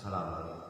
Assalamualaikum.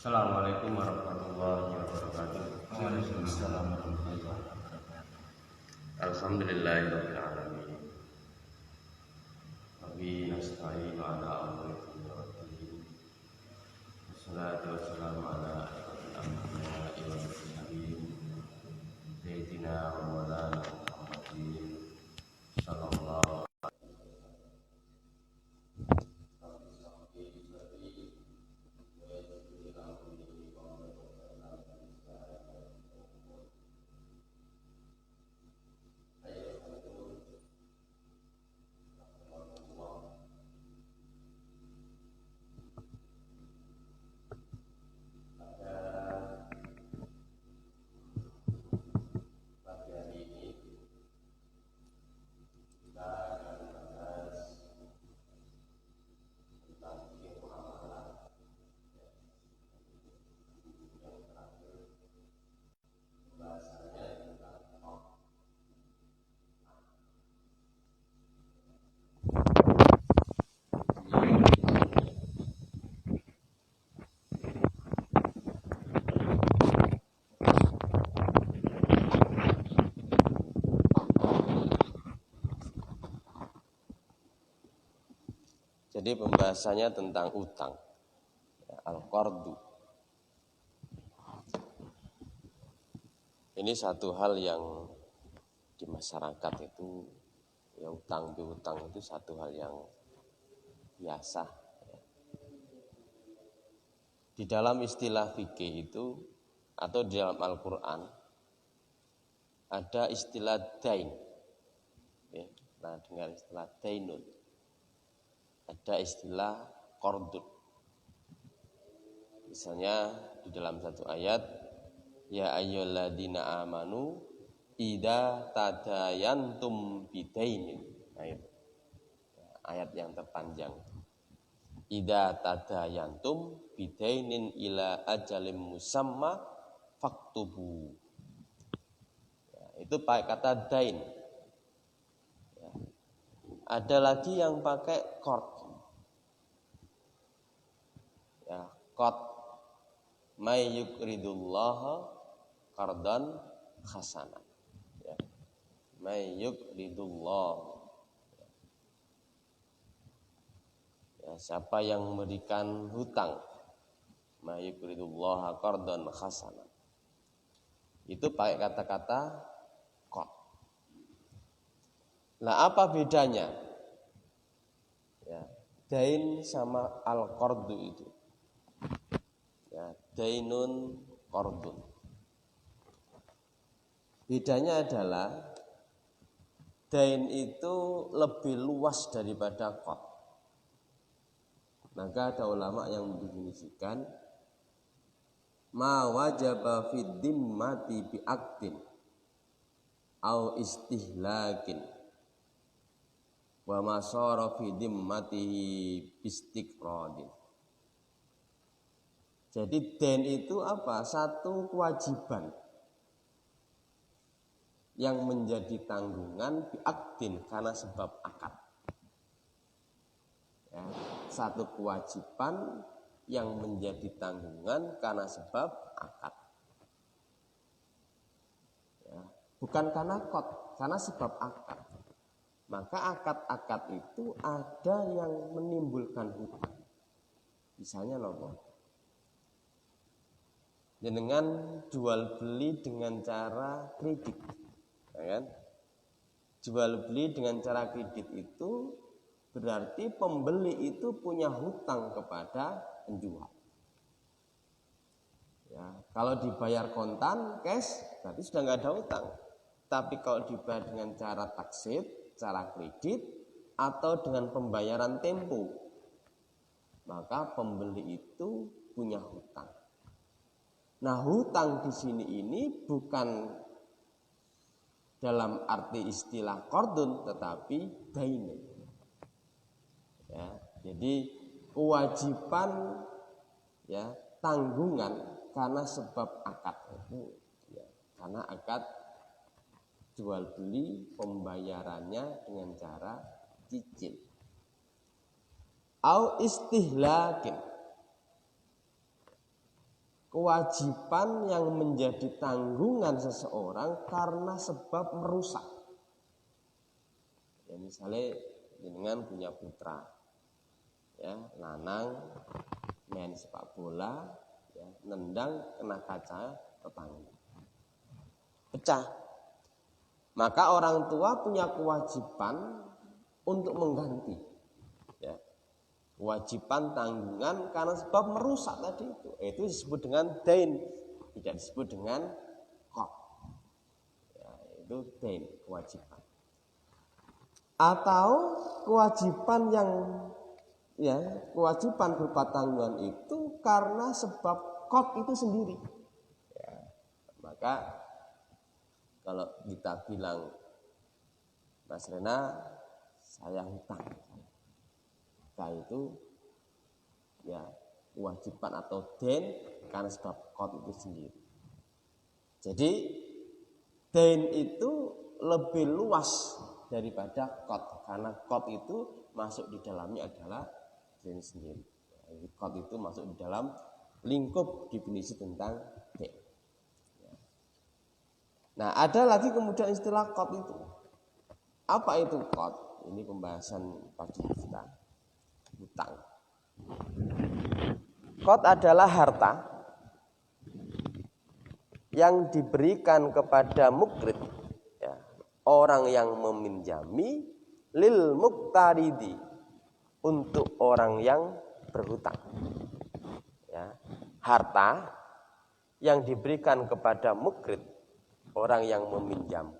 Assalamualaikum warahmatullahi wabarakatuh. Waalaikumsalam warahmatullahi wabarakatuh. Alhamdulillahirabbil alamin. Wabi nasta'inu ala amri waddin. Wassalatu wassalamu ala asyrofil anbiya'i wal mursalin. Sayyidina wa maulana Muhammadin sallallahu Jadi pembahasannya tentang utang, al-qardu. Ini satu hal yang di masyarakat itu, ya utang piutang itu satu hal yang biasa. Di dalam istilah fikih itu atau di dalam Al-Quran ada istilah dain. Ya, nah dengar istilah dainun. Ada istilah qardun. Misalnya di dalam satu ayat, ya ayyuhalladzina amanu idza tadayantum bidainin. Ayat yang terpanjang. Idza tadayantum bidainin ila ajalim musamma faktubu. Ya, itu pakai kata dain. Ya. Ada lagi yang pakai qard. Ya, qad may yuqridullaha qardan hasanan. Ya. May yuqridullah. Ya, siapa yang memberikan hutang, may yuqridullaha qardan hasanan. Itu pakai kata-kata qad. Nah, apa bedanya? Ya, dain sama al-qardu itu. Ya, dainun qardun. Bedanya adalah dain itu lebih luas daripada qard. Maka ada ulama yang mendefinisikan ma wajaba fid dimmati bi aqdin au istihlakin wa ma sara fi dimmatihi bistiqradin. Jadi dain itu apa? Satu kewajiban yang menjadi tanggungan biakdin karena sebab akad. Ya, satu kewajiban yang menjadi tanggungan karena sebab akad. Ya, bukan karena qad, karena sebab akad. Maka akad-akad itu ada yang menimbulkan hutang. Misalnya nopo? Dengan jual beli dengan cara kredit, ya kan? Jual beli dengan cara kredit itu berarti pembeli itu punya hutang kepada penjual. Ya, kalau dibayar kontan, cash, berarti sudah nggak ada hutang. Tapi kalau dibayar dengan cara taksid, cara kredit, atau dengan pembayaran tempo, maka pembeli itu punya hutang. Nah, hutang di sini ini bukan dalam arti istilah qardun, tetapi dainun. Ya, jadi kewajiban, ya, tanggungan karena sebab akad itu, ya, karena akad jual beli pembayarannya dengan cara cicil. Au istihlakin, kewajiban yang menjadi tanggungan seseorang karena sebab merusak. Ya, misalnya dengan punya putra, ya, lanang main sepak bola, ya, nendang kena kaca tetangga, pecah. Maka orang tua punya kewajiban untuk mengganti, ya, kewajiban tanggungan karena sebab merusak tadi itu disebut dengan dain, tidak disebut dengan qard. Ya, itu dain, kewajiban. Atau kewajiban yang, ya, kewajiban berupa tanggungan itu karena sebab qard itu sendiri. Ya, maka kalau kita bilang, Mas Rena, saya hutang, maka itu, ya, kewajiban atau dain karena sebab qard itu sendiri. Jadi dain itu lebih luas daripada qard, karena qard itu masuk di dalamnya adalah dain sendiri. Qard itu masuk di dalam lingkup definisi tentang dain. Nah, ada lagi kemudian istilah qard itu. Apa itu qard? Ini pembahasan pagi kita, hutang. Qard adalah harta yang diberikan kepada mukrid, ya, orang yang meminjami, lil muqtaridi, untuk orang yang berhutang. Ya, harta yang diberikan kepada mukrid, orang yang meminjam,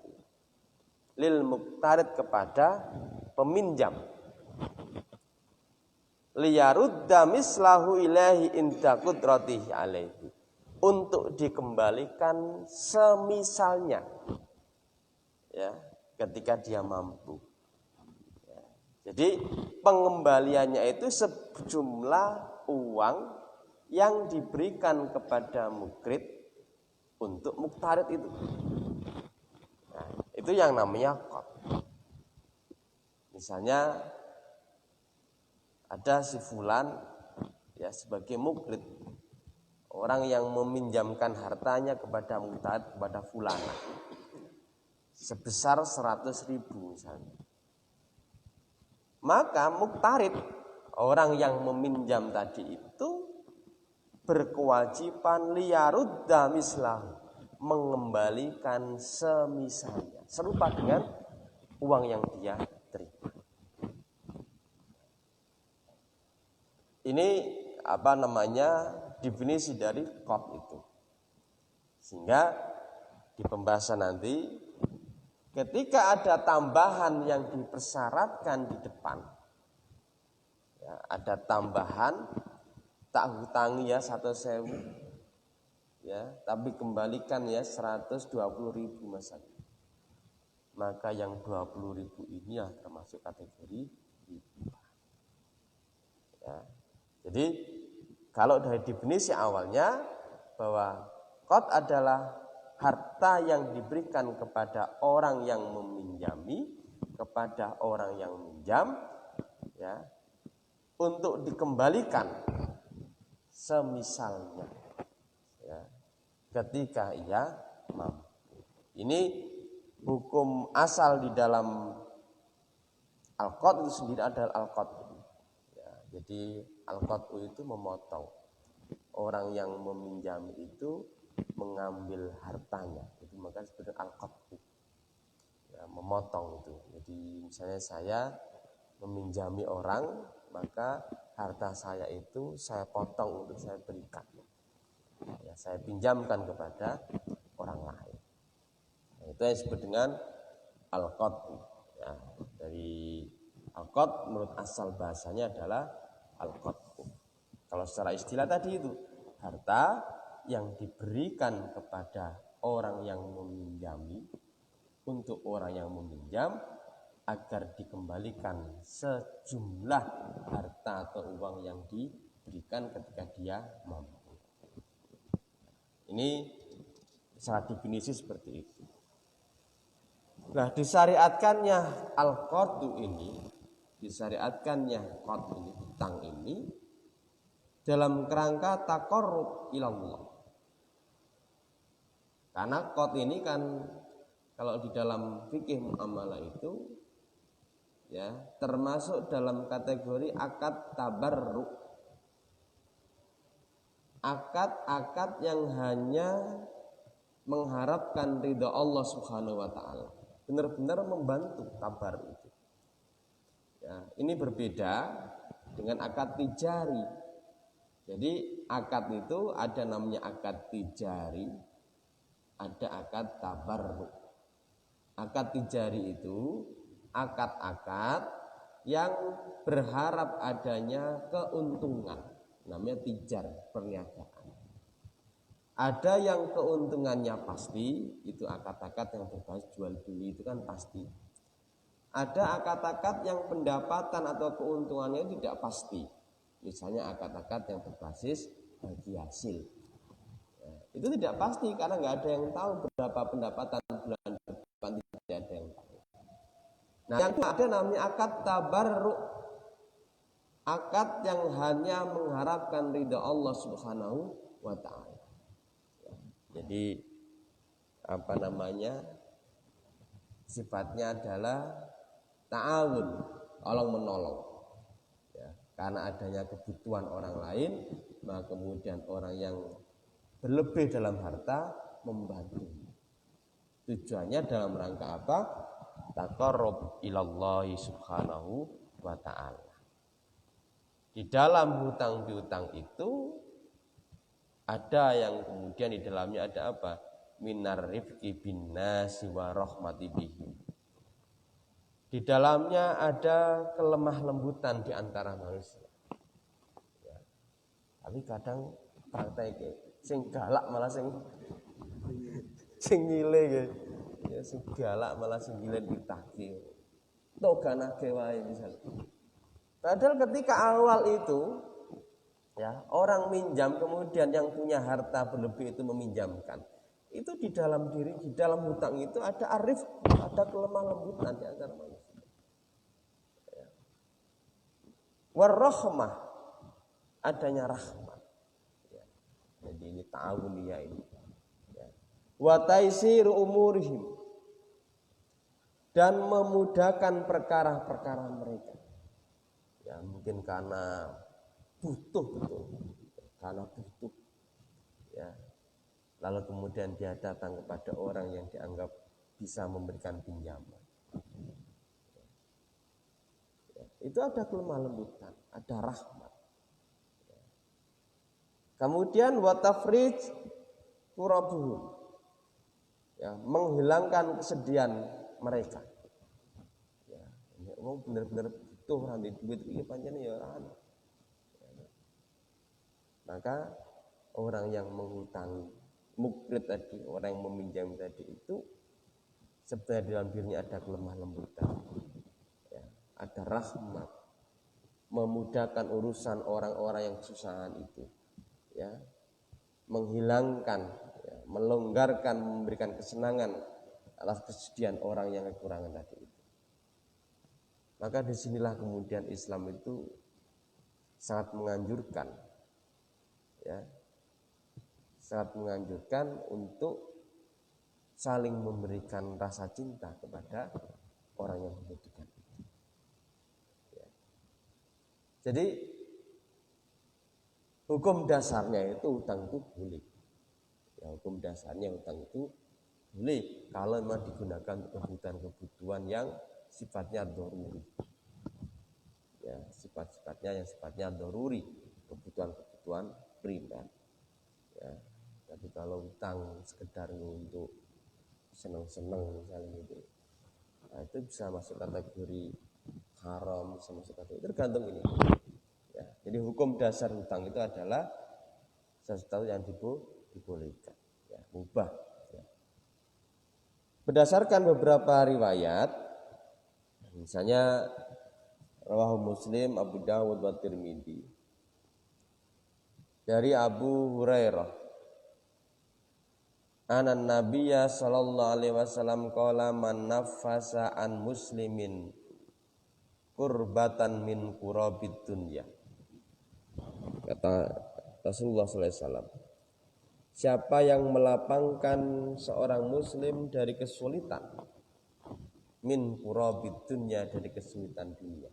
lil muqtarid, kepada peminjam, liyarudda mislahu ilahi inda qudratihi alaihi, untuk dikembalikan semisalnya, ya, ketika dia mampu. Ya, jadi pengembaliannya itu sejumlah uang yang diberikan kepada mukrid untuk muktarid itu. Nah, itu yang namanya qard. Misalnya ada si fulan, ya, sebagai mukrid, orang yang meminjamkan hartanya kepada muktarid, kepada fulan, sebesar 100.000 misalnya. Maka muktarid, orang yang meminjam tadi itu, berkewajiban liyarudda mislahu, mengembalikan semisalnya, serupa dengan uang yang dia terima. Ini apa namanya definisi dari qard itu. Sehingga di pembahasan nanti, ketika ada tambahan yang dipersyaratkan di depan, ya, ada tambahan, tak hutangi ya 100.000, ya, tapi kembalikan ya 120.000 misalnya. Maka yang 20.000 ini ya termasuk kategori riba. Ya. Jadi kalau dari definisi awalnya bahwa qard adalah harta yang diberikan kepada orang yang meminjami, kepada orang yang minjam, ya, untuk dikembalikan semisalnya, ya, ketika ia mampu. Ini hukum asal di dalam al-qad itu sendiri adalah al-qad. Ya, jadi al-qad itu memotong. Orang yang meminjami itu mengambil hartanya. Jadi maka sebenarnya al-qad, ya, memotong itu. Jadi misalnya saya meminjami orang, maka harta saya itu saya potong untuk saya berikan, ya, saya pinjamkan kepada orang lain. Itu yang disebut dengan al-qad. Ya, dari al-qad menurut asal bahasanya adalah al-qad. Kalau secara istilah tadi itu harta yang diberikan kepada orang yang meminjami untuk orang yang meminjam agar dikembalikan sejumlah harta atau uang yang diberikan ketika dia mampu. Ini secara definisi seperti itu. Nah, disyariatkannya al-qadu ini, disyariatkannya qad ini, hutang ini dalam kerangka taqarrub ilallah. Karena qad ini kan kalau di dalam fikih muamalah itu ya termasuk dalam kategori akad tabarruk. Akad-akad yang hanya mengharapkan ridha Allah Subhanahu wa taala. Benar-benar membantu tabar itu. Ya, ini berbeda dengan akad tijari. Jadi akad itu ada namanya akad tijari, ada akad tabarruk. Akad tijari itu akad-akad yang berharap adanya keuntungan. Namanya tijar, perniagaan. Ada yang keuntungannya pasti, itu akad-akad yang berbasis jual beli itu kan pasti. Ada akad-akad yang pendapatan atau keuntungannya tidak pasti. Misalnya akad-akad yang berbasis bagi hasil. Ya, itu tidak pasti karena nggak ada yang tahu berapa pendapatan bulan depan, tidak ada yang tahu. Nah, yang ada namanya akad tabarruk. Akad yang hanya mengharapkan ridha Allah Subhanahu wa taala. Jadi apa namanya? Sifatnya adalah ta'awun, tolong menolong. Ya, karena adanya kebutuhan orang lain, maka kemudian orang yang berlebih dalam harta membantu. Tujuannya dalam rangka apa? Taqarrub ilallahi subhanahu wa ta'ala. Di dalam hutang piutang itu ada yang kemudian di dalamnya ada apa? Minar rifqi bin nasi wa rahmati bihim. Di dalamnya ada kelemah lembutan di antara manusia. Ya. Tapi kadang prakteknya sing galak malah sing ngile ya, sing galak malah sing ngile ditagih. Toganake wae misalnya. Padahal ketika awal itu ya, orang minjam kemudian yang punya harta berlebih itu meminjamkan. Itu di dalam diri, di dalam hutang itu ada arif, ada kelemah lembutan di antara manusia. Ya. Warahmah, adanya rahmat. Ya. Jadi ini ta'awuniyah ini. Ya. Wa taisiru umurihim, dan memudahkan perkara-perkara mereka. Ya, mungkin karena butuh betul, karena butuh. Ya. Lalu kemudian dia datang kepada orang yang dianggap bisa memberikan pinjaman. Ya. Itu ada kelemah lembutan, ada rahmat. Ya. Kemudian watafrij kurabuhum, ya, menghilangkan kesedihan mereka. Ya, ini benar-benar butuh nanti duit ini pancen ya ora. Maka orang yang menghutangi, mukrid tadi, orang yang meminjam tadi itu sebenarnya dalam dirinya ada kelemah lembutan, ya, ada rahmat, memudahkan urusan orang-orang yang kesusahan itu, ya, menghilangkan, ya, melonggarkan, memberikan kesenangan atas kesedihan orang yang kekurangan tadi itu. Maka disinilah kemudian Islam itu sangat menganjurkan, ya, sangat menganjurkan untuk saling memberikan rasa cinta kepada orang yang membutuhkan. Ya. Jadi hukum dasarnya itu hutang itu boleh. Ya, hukum dasarnya hutang itu boleh kalau memang digunakan untuk kebutuhan-kebutuhan yang sifatnya doruri. Ya, sifat-sifatnya yang sifatnya doruri, kebutuhan-kebutuhan primer. Ya. Tapi kalau hutang sekedar untuk seneng-seneng misalnya gitu. Nah, itu bisa masuk kategori haram, bisa masuk kategori tergantung ini. Ya, jadi hukum dasar hutang itu adalah sesuatu yang dibolehkan, ya, mubah. Ya. Berdasarkan beberapa riwayat, misalnya rawahu Muslim, Abu Dawud, wa Tirmidzi, dari Abu Hurairah, anan Nabiyya sallallahu alaihi wasallam qala man nafasa an muslimin kurbatan min kurabid dunya. Kata Rasulullah sallallahu alaihi wasallam, siapa yang melapangkan seorang muslim dari kesulitan, min kurabid dunya, dari kesulitan dunia,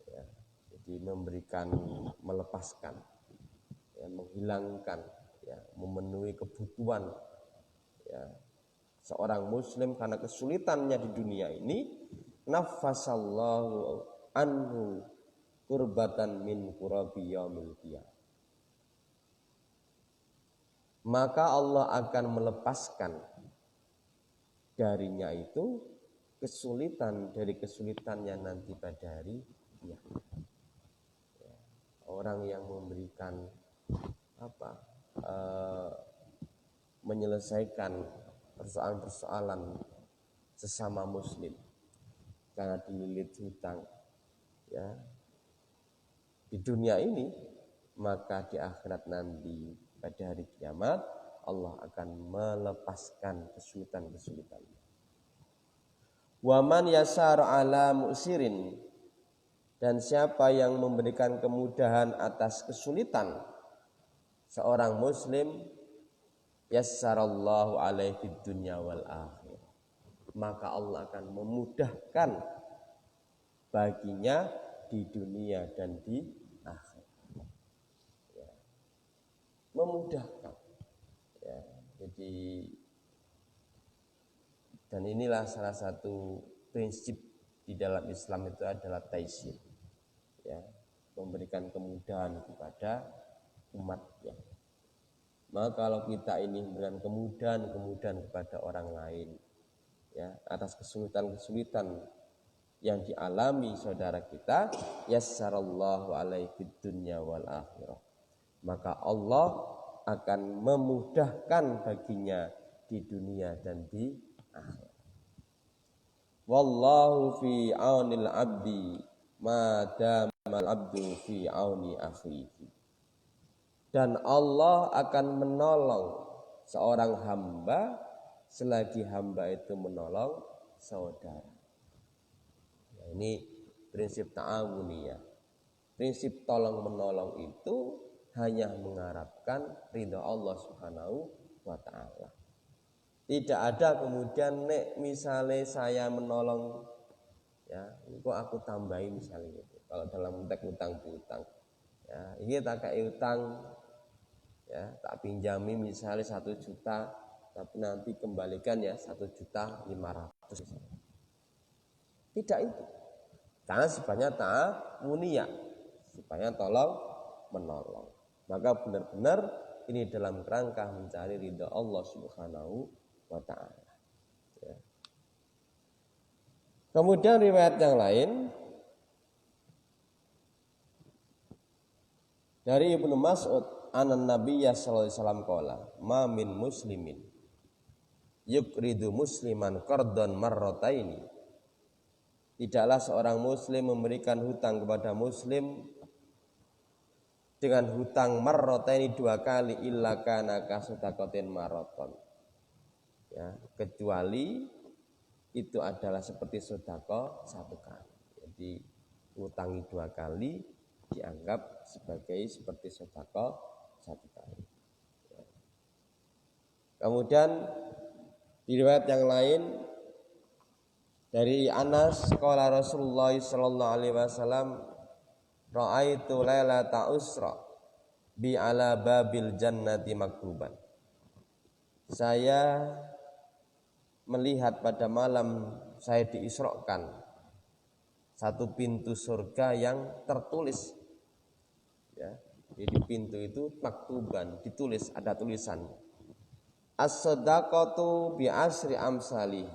ya, jadi memberikan, melepaskan, ya, menghilangkan, ya, memenuhi kebutuhan, ya, seorang muslim karena kesulitannya di dunia ini, nafasallahu anhu kurbatan min kurabi yaumil qiyamah, maka Allah akan melepaskan darinya itu kesulitan dari kesulitannya nanti pada hari kiamat. Ya, orang yang memberikan menyelesaikan persoalan-persoalan sesama muslim karena dililit hutang, ya, di dunia ini, maka di akhirat nanti pada hari kiamat Allah akan melepaskan kesulitan-kesulitannya. Wa man yasar ala mu'sirin, dan siapa yang memberikan kemudahan atas kesulitan seorang muslim, yassarallahu alaihi fid dunya wal akhirah, maka Allah akan memudahkan baginya di dunia dan di akhirat. Ya. Memudahkan. Ya. Jadi, dan inilah salah satu prinsip di dalam Islam itu adalah taisir. Ya, memberikan kemudahan kepada umatnya. Maka kalau kita ini memberikan kemudahan kepada orang lain, ya, atas kesulitan-kesulitan yang dialami saudara kita, yassarallahu alaihi fid dunya wal akhirah, maka Allah akan memudahkan baginya di dunia dan di akhirat. Wallahu fi aunil abdi ma damal abdu fi auni akhihi, dan Allah akan menolong seorang hamba selagi hamba itu menolong saudara. Ya, ini prinsip ta'awuniyah. Prinsip tolong menolong itu hanya mengharapkan ridha Allah Subhanahu wa ta'ala. Tidak ada kemudian nek misalnya saya menolong, ya, kok aku tambahin misalnya gitu. Kalau dalam konteks utang piutang, ya, ini tak kayak utang, ya, tak pinjami misalnya 1 juta, tapi nanti kembalikan ya 1.500.000. Tidak itu. Karena sifatnya ta'awuniyah, sifatnya tolong menolong. Maka benar-benar ini dalam kerangka mencari ridha Allah Subhanahu wa ta'ala. Ya. Kemudian riwayat yang lain dari Ibnu Mas'ud, anan Nabiyya sallallahu alaihi wasallam qala, ma min muslimin yuqridu musliman qardan marrataini, tidaklah seorang muslim memberikan hutang kepada muslim dengan hutang marrataini 2 kali, illa kana kasodaqatin marraton, ya, kecuali itu adalah seperti sedekah 1 kali. Jadi utangi 2 kali dianggap seperti sedekah 1 kali. Ya. Kemudian di riwayat yang lain dari Anas, qala Rasulullah sallallahu alaihi wasallam, ra'aitu lailata usra bi ala babil jannati maktuban. Saya melihat pada malam saya diisrokan 1 pintu surga yang tertulis, ya. Jadi pintu itu maktuban, ditulis, ada tulisan. as-sadaqatu bi asri amsalih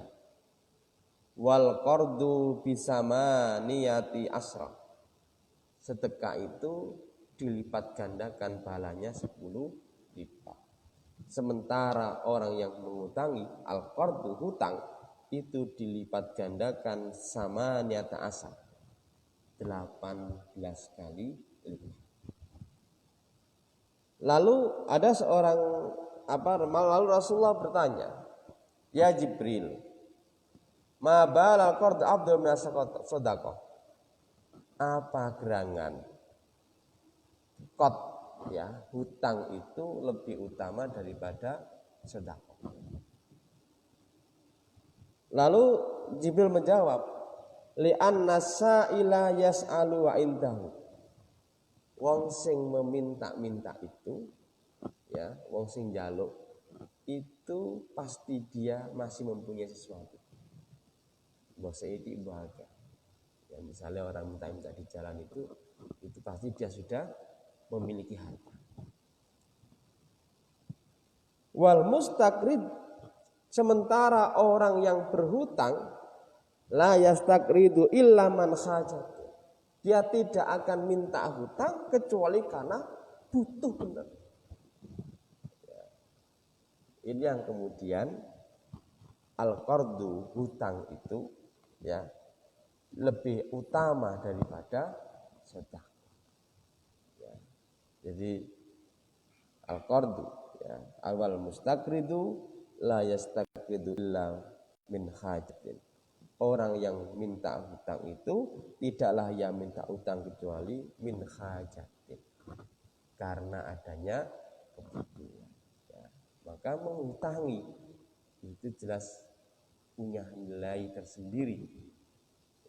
wal qardu bisama niyati asra. Sedekah itu dilipat gandakan pahalanya 10 lipat. Sementara orang yang mengutangi al-qardu hutang itu dilipat gandakan sama niyata asar 18 kali lipat. Lalu ada seorang lalu Rasulullah bertanya, "Ya Jibril, ma balal qard abdul min sadaqah?" Apa gerangan qad ya, hutang itu lebih utama daripada sedekah? Lalu Jibril menjawab, li'anna sa'ila yas'alu wa indahu. Wong sing meminta-minta itu ya, wong sing njaluk itu pasti dia masih mempunyai sesuatu. Mbok iki bahagia. Ya, misalnya orang minta-minta di jalan itu pasti dia sudah memiliki harta. Wal mustaqrid, sementara orang yang berhutang la yastaqridu illa man hajat. Dia tidak akan minta hutang kecuali karena butuh benar. Ya. Ini yang kemudian al-qardu, hutang itu ya lebih utama daripada sedekah. Ya. Jadi al-qardu ya, awal mustaqridu la yastaqridu illa min hajatin. Orang yang minta hutang itu tidaklah yang minta hutang kecuali min hajatin, karena adanya kebutuhan. Ya. Maka menghutangi itu jelas punya nilai tersendiri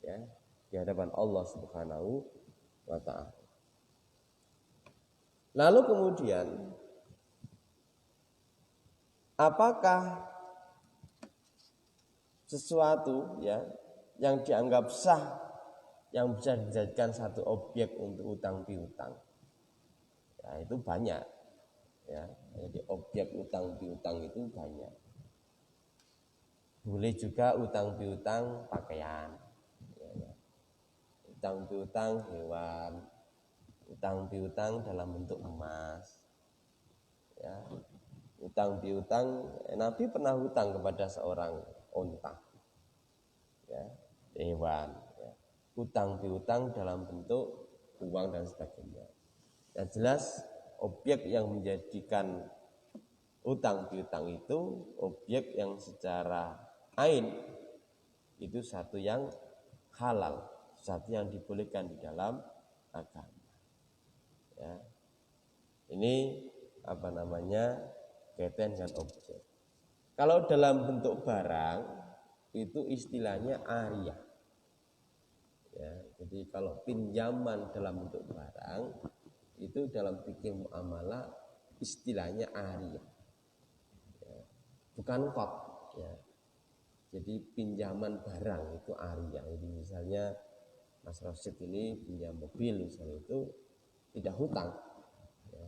ya di hadapan Allah Subhanahu wa ta'ala. Lalu kemudian apakah sesuatu ya yang dianggap sah yang bisa dijadikan satu objek untuk utang piutang? Ya, itu banyak ya. Jadi objek utang piutang itu banyak. Boleh juga utang piutang pakaian ya. Utang piutang hewan, utang piutang dalam bentuk emas ya. Utang piutang, Nabi pernah hutang kepada seorang unta ya, hewan ya. Utang piutang dalam bentuk uang dan sebagainya. Yang jelas objek yang menjadikan utang piutang itu objek yang secara ain itu satu yang halal, satu yang dibolehkan di dalam agama ya. Ini kaitan dengan objek. Kalau dalam bentuk barang itu istilahnya ariyah ya. Jadi kalau pinjaman dalam bentuk barang itu dalam fikih muamalah istilahnya ariyah ya. Bukan qad ya. Jadi pinjaman barang itu ariyah. Jadi misalnya Mas Rosid ini pinjam mobil misalnya, itu tidak hutang ya,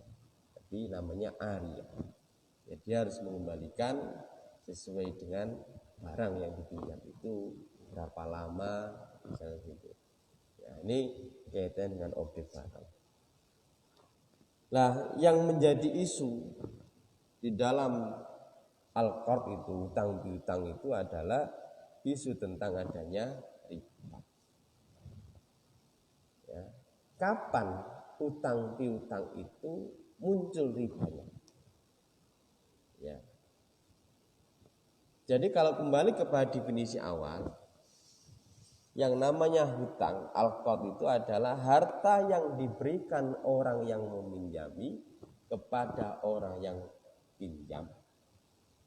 tapi namanya ariyah. Jadi dia harus mengembalikan sesuai dengan barang yang dipinjam itu berapa lama misalnya gitu. Ya, ini kaitan dengan objek barang. Nah, yang menjadi isu di dalam al-qard itu, utang piutang itu adalah isu tentang adanya riba. Ya. Kapan utang piutang itu muncul ribanya? Ya. Jadi kalau kembali kepada definisi awal, yang namanya hutang al-qard itu adalah harta yang diberikan orang yang meminjami kepada orang yang pinjam.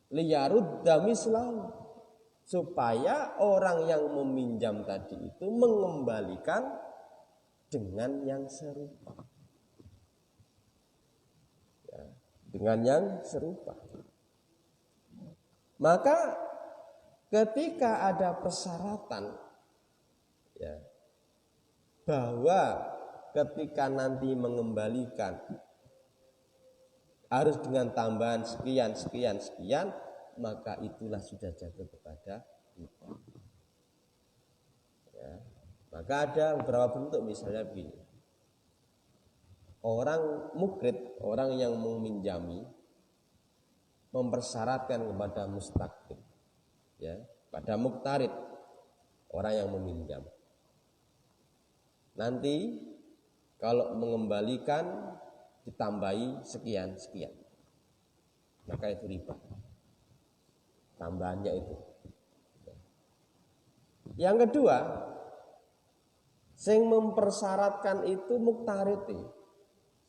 Liyarudda mislahu, supaya orang yang meminjam tadi itu mengembalikan dengan yang serupa ya, dengan yang serupa. Maka ketika ada persyaratan ya, bahwa ketika nanti mengembalikan harus dengan tambahan sekian, maka itulah sudah jatuh kepada riba. Ya. Maka ada beberapa bentuk, misalnya begini. Orang mukrid, orang yang meminjami, mempersyaratkan kepada mustaqid, ya, pada muktarid, orang yang meminjam. Nanti kalau mengembalikan ditambahi sekian, maka itu riba. Tambahannya itu. Yang kedua, sing mempersyaratkan itu muktarid,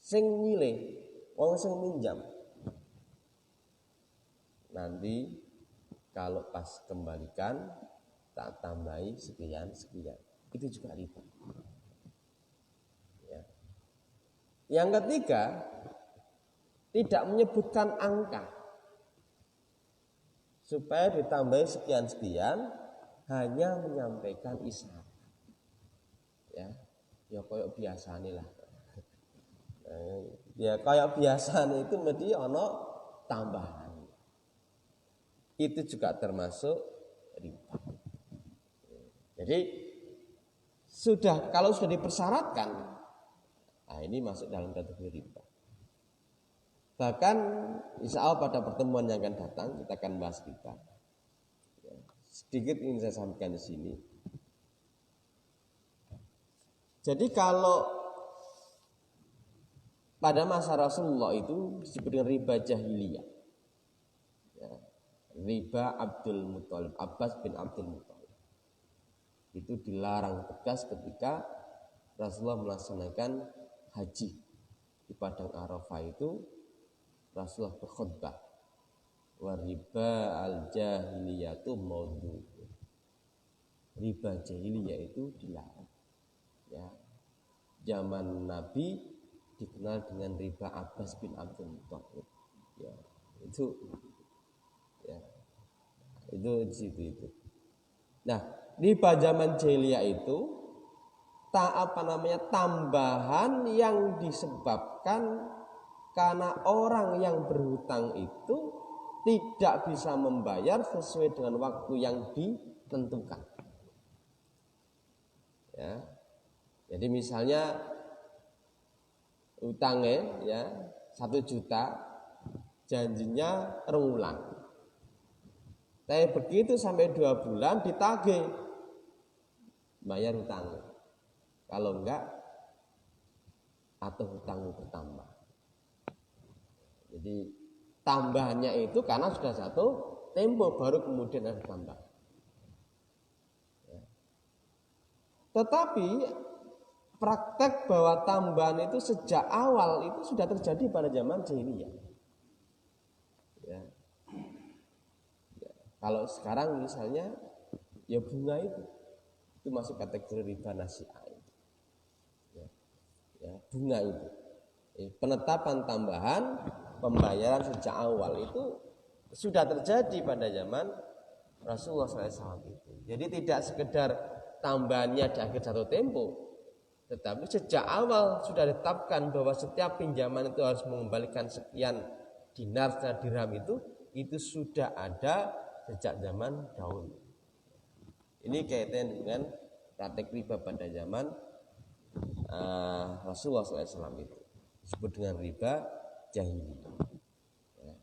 sing nyilih, wong sing minjam. Nanti kalau pas kembalikan tak tambahi sekian, itu juga riba. Ya. Yang ketiga, tidak menyebutkan angka supaya ditambahi sekian, hanya menyampaikan isyarat. Ya koyok biasa nih lah. Ya kayak biasa itu mesti ono tambahan. Itu juga termasuk riba. Jadi kalau sudah dipersyaratkan, ini masuk dalam kategori riba. Bahkan insya Allah pada pertemuan yang akan datang kita akan bahas riba. Sedikit ingin saya sampaikan di sini. Jadi kalau pada masa Rasulullah itu disebut dengan riba jahiliyah. Ya, riba Abdul Muthalib, Abbas bin Abdul Muthalib. Itu dilarang tegas ketika Rasulullah melaksanakan haji di Padang Arafah. Itu Rasulullah berkhutbah, wa riba al-jahiliyatu maudhu. Riba jahiliyah itu dilarang. Ya. Zaman Nabi dikenal dengan riba Abbas bin Abdul Muthalib. Ya, itu di situ itu. Nah, riba zaman jahiliyah itu tambahan yang disebabkan karena orang yang berhutang itu tidak bisa membayar sesuai dengan waktu yang ditentukan. Ya. Jadi misalnya utangnya 1 juta, janjinya rengulang. Tapi begitu sampai 2 bulan ditagih, bayar utangnya. Kalau enggak, atau hutang bertambah. Jadi tambahannya itu karena sudah jatuh tempo baru kemudian ada tambah. Ya. Tetapi praktek bahwa tambahan itu sejak awal itu sudah terjadi pada zaman jahiliyah. Ya. Kalau sekarang misalnya bunga itu masuk kategori riba nasi'ah. Bunga itu penetapan tambahan pembayaran sejak awal itu sudah terjadi pada zaman Rasulullah SAW itu. Jadi tidak sekedar tambahannya di akhir jatuh tempo, tetapi sejak awal sudah ditetapkan bahwa setiap pinjaman itu harus mengembalikan sekian dinar dan dirham, itu sudah ada sejak zaman dahulu. Ini kaitan dengan praktek riba pada zaman Rasulullah SAW itu disebut dengan riba jahiliyah. Ya.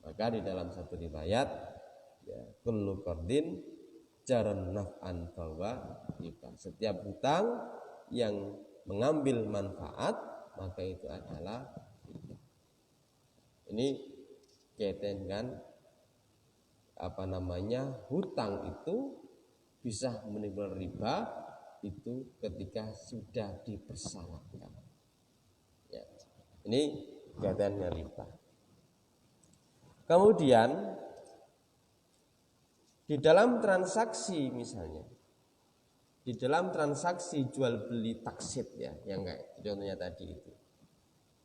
Maka di dalam satu riwayat, kullu qardin jaran naf'an bahwa riba. Setiap hutang yang mengambil manfaat maka itu adalah riba. Ini kaitan dengan hutang itu bisa menimbulkan riba itu ketika sudah dipersyaratkan. Ya. Ini kaitannya riba. Kemudian di dalam transaksi misalnya, di dalam transaksi jual beli taksit yang kayak contohnya tadi itu.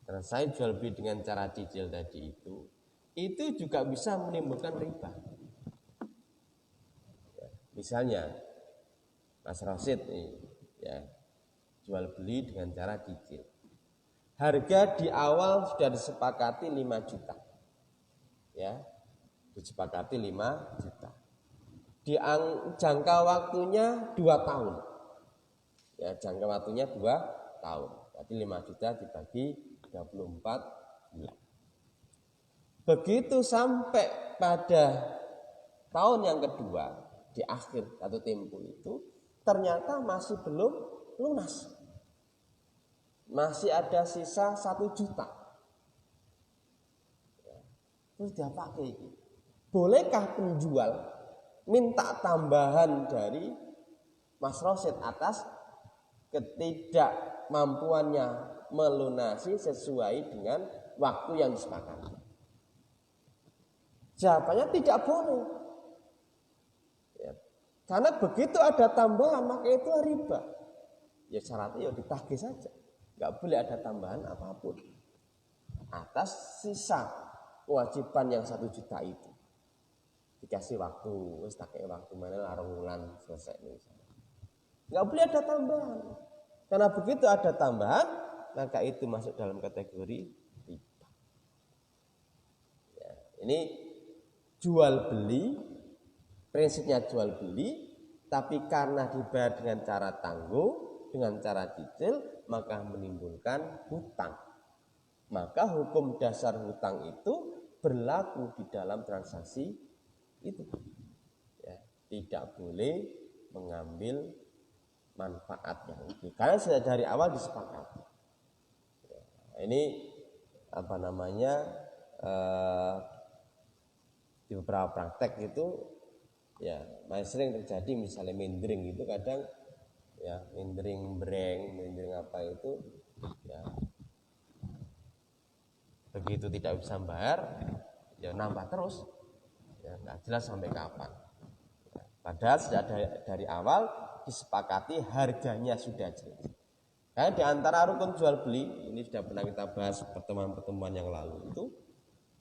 Transaksi jual beli dengan cara cicil tadi itu juga bisa menimbulkan riba. Ya, misalnya Mas Rosid jual beli dengan cara cicil. Harga di awal sudah disepakati 5 juta. Ya. Disepakati 5 juta. Jangka waktunya 2 tahun. Ya, jangka waktunya 2 tahun. Berarti 5 juta dibagi 24 bulan. Begitu sampai pada tahun yang kedua, di akhir atau tempo itu, ternyata masih belum lunas. Masih ada sisa 1 juta. Terus dia pakai ini. Bolehkah penjual minta tambahan dari Mas Rosid atas ketidakmampuannya melunasi sesuai dengan waktu yang disepakati? Jawabannya tidak boleh. Ya. Karena begitu ada tambahan maka itu riba. Ya syaratnya ya ditagih saja. Enggak boleh ada tambahan apapun atas sisa kewajiban yang 1 juta itu. Dikasih waktu, wis tak kei waktu mana larang wulan selesai misalnya. Enggak boleh ada tambahan. Karena begitu ada tambahan maka itu masuk dalam kategori riba. Ya, ini jual beli, prinsipnya jual beli, tapi karena dibayar dengan cara tangguh, dengan cara cicil, maka menimbulkan hutang. Maka hukum dasar hutang itu berlaku di dalam transaksi itu. Ya, tidak boleh mengambil manfaat yang lebih. Karena sudah dari awal disepakati. Ya, ini apa namanya? Di beberapa praktek itu ya masih sering terjadi, misalnya mindering itu kadang ya mindering breng, mindering apa itu ya begitu tidak bisa bayar ya nambah terus ya nggak jelas sampai kapan ya, padahal sudah dari awal disepakati harganya sudah jelas. Karena di antara rukun jual beli ini sudah pernah kita bahas pertemuan-pertemuan yang lalu itu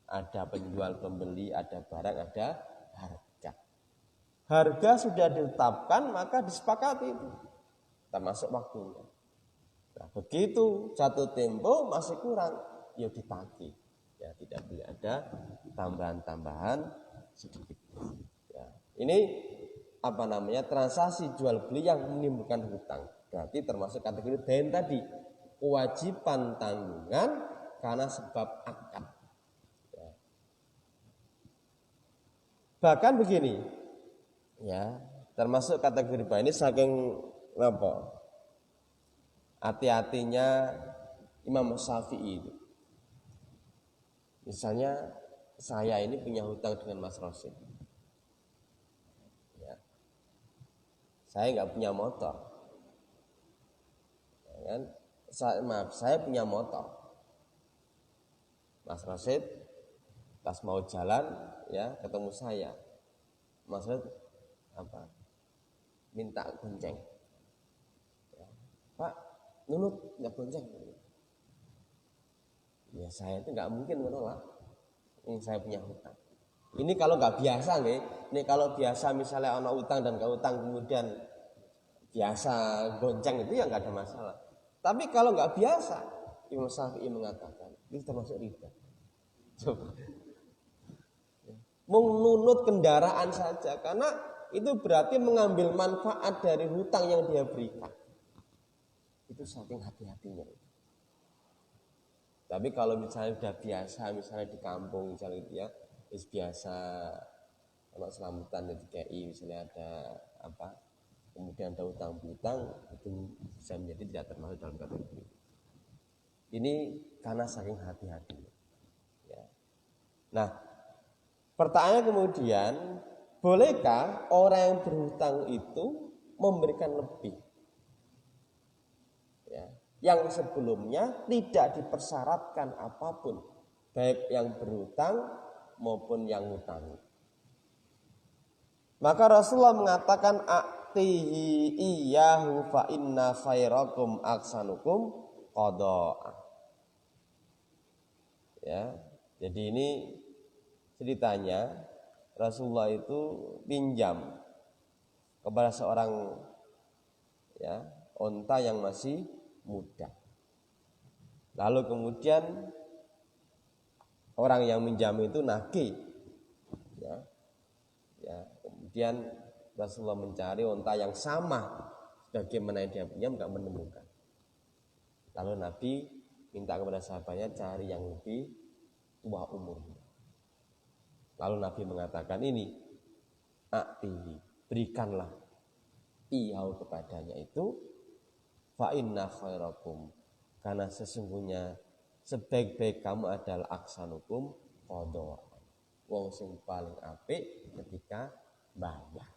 ada penjual pembeli, ada barang, ada harga. Harga sudah ditetapkan maka disepakati itu, termasuk waktunya. Nah, begitu jatuh tempo masih kurang, ya ditagih. Ya tidak boleh ada tambahan-tambahan sedikit. Ya, ini apa namanya transaksi jual beli yang menimbulkan hutang. Berarti termasuk kategori dain tadi, kewajiban tanggungan karena sebab akad. Bahkan begini, ya, termasuk kategori riba ini saking apa? Hati-hatinya Imam Syafi'i itu. Misalnya saya ini punya hutang dengan Mas Rosid. Ya. Saya nggak punya motor. Ya kan? Saya punya motor. Mas Rosid pas mau jalan ya ketemu saya, maksud apa? Minta gonceng. Ya. Pak, nunut nggak gonceng. Ya saya itu nggak mungkin menolak. Ini saya punya hutang. Ini kalau nggak biasa, nih. Ini kalau biasa misalnya ono utang dan nggak utang kemudian biasa gonceng itu ya nggak ada masalah. Tapi kalau nggak biasa, Imam Syafi'i mengatakan itu termasuk riba. Coba. Menunut kendaraan saja karena itu berarti mengambil manfaat dari hutang yang dia berikan. Itu saking hati-hatinya. Tapi kalau misalnya sudah biasa, misalnya di kampung misalnya itu ya, biasa kalau selamatan di DKI misalnya ada apa, kemudian ada hutang piutang, itu bisa menjadi tidak termasuk dalam kategori. Ini karena saking hati-hatinya. Ya. Nah, pertanyaan kemudian, bolehkah orang yang berhutang itu memberikan lebih? Ya, yang sebelumnya tidak dipersyaratkan apapun, baik yang berhutang maupun yang hutang. Maka Rasulullah mengatakan a'tihi iyyahu fa inna khairakum aksanukum qada'a. Ya, jadi ini ceritanya Rasulullah itu pinjam kepada seorang ya unta yang masih muda. Lalu kemudian orang yang minjam itu nagih. Kemudian Rasulullah mencari unta yang sama bagaimana dia pinjam, nggak menemukan. Lalu Nabi minta kepada sahabatnya cari yang lebih tua umurnya. Lalu Nabi mengatakan ini, a'tihi, berikanlah iyau kepadanya itu, fa inna khairakum, karena sesungguhnya sebaik-baik kamu adalah aksanukum qadha, wong sing paling apik ketika bayar.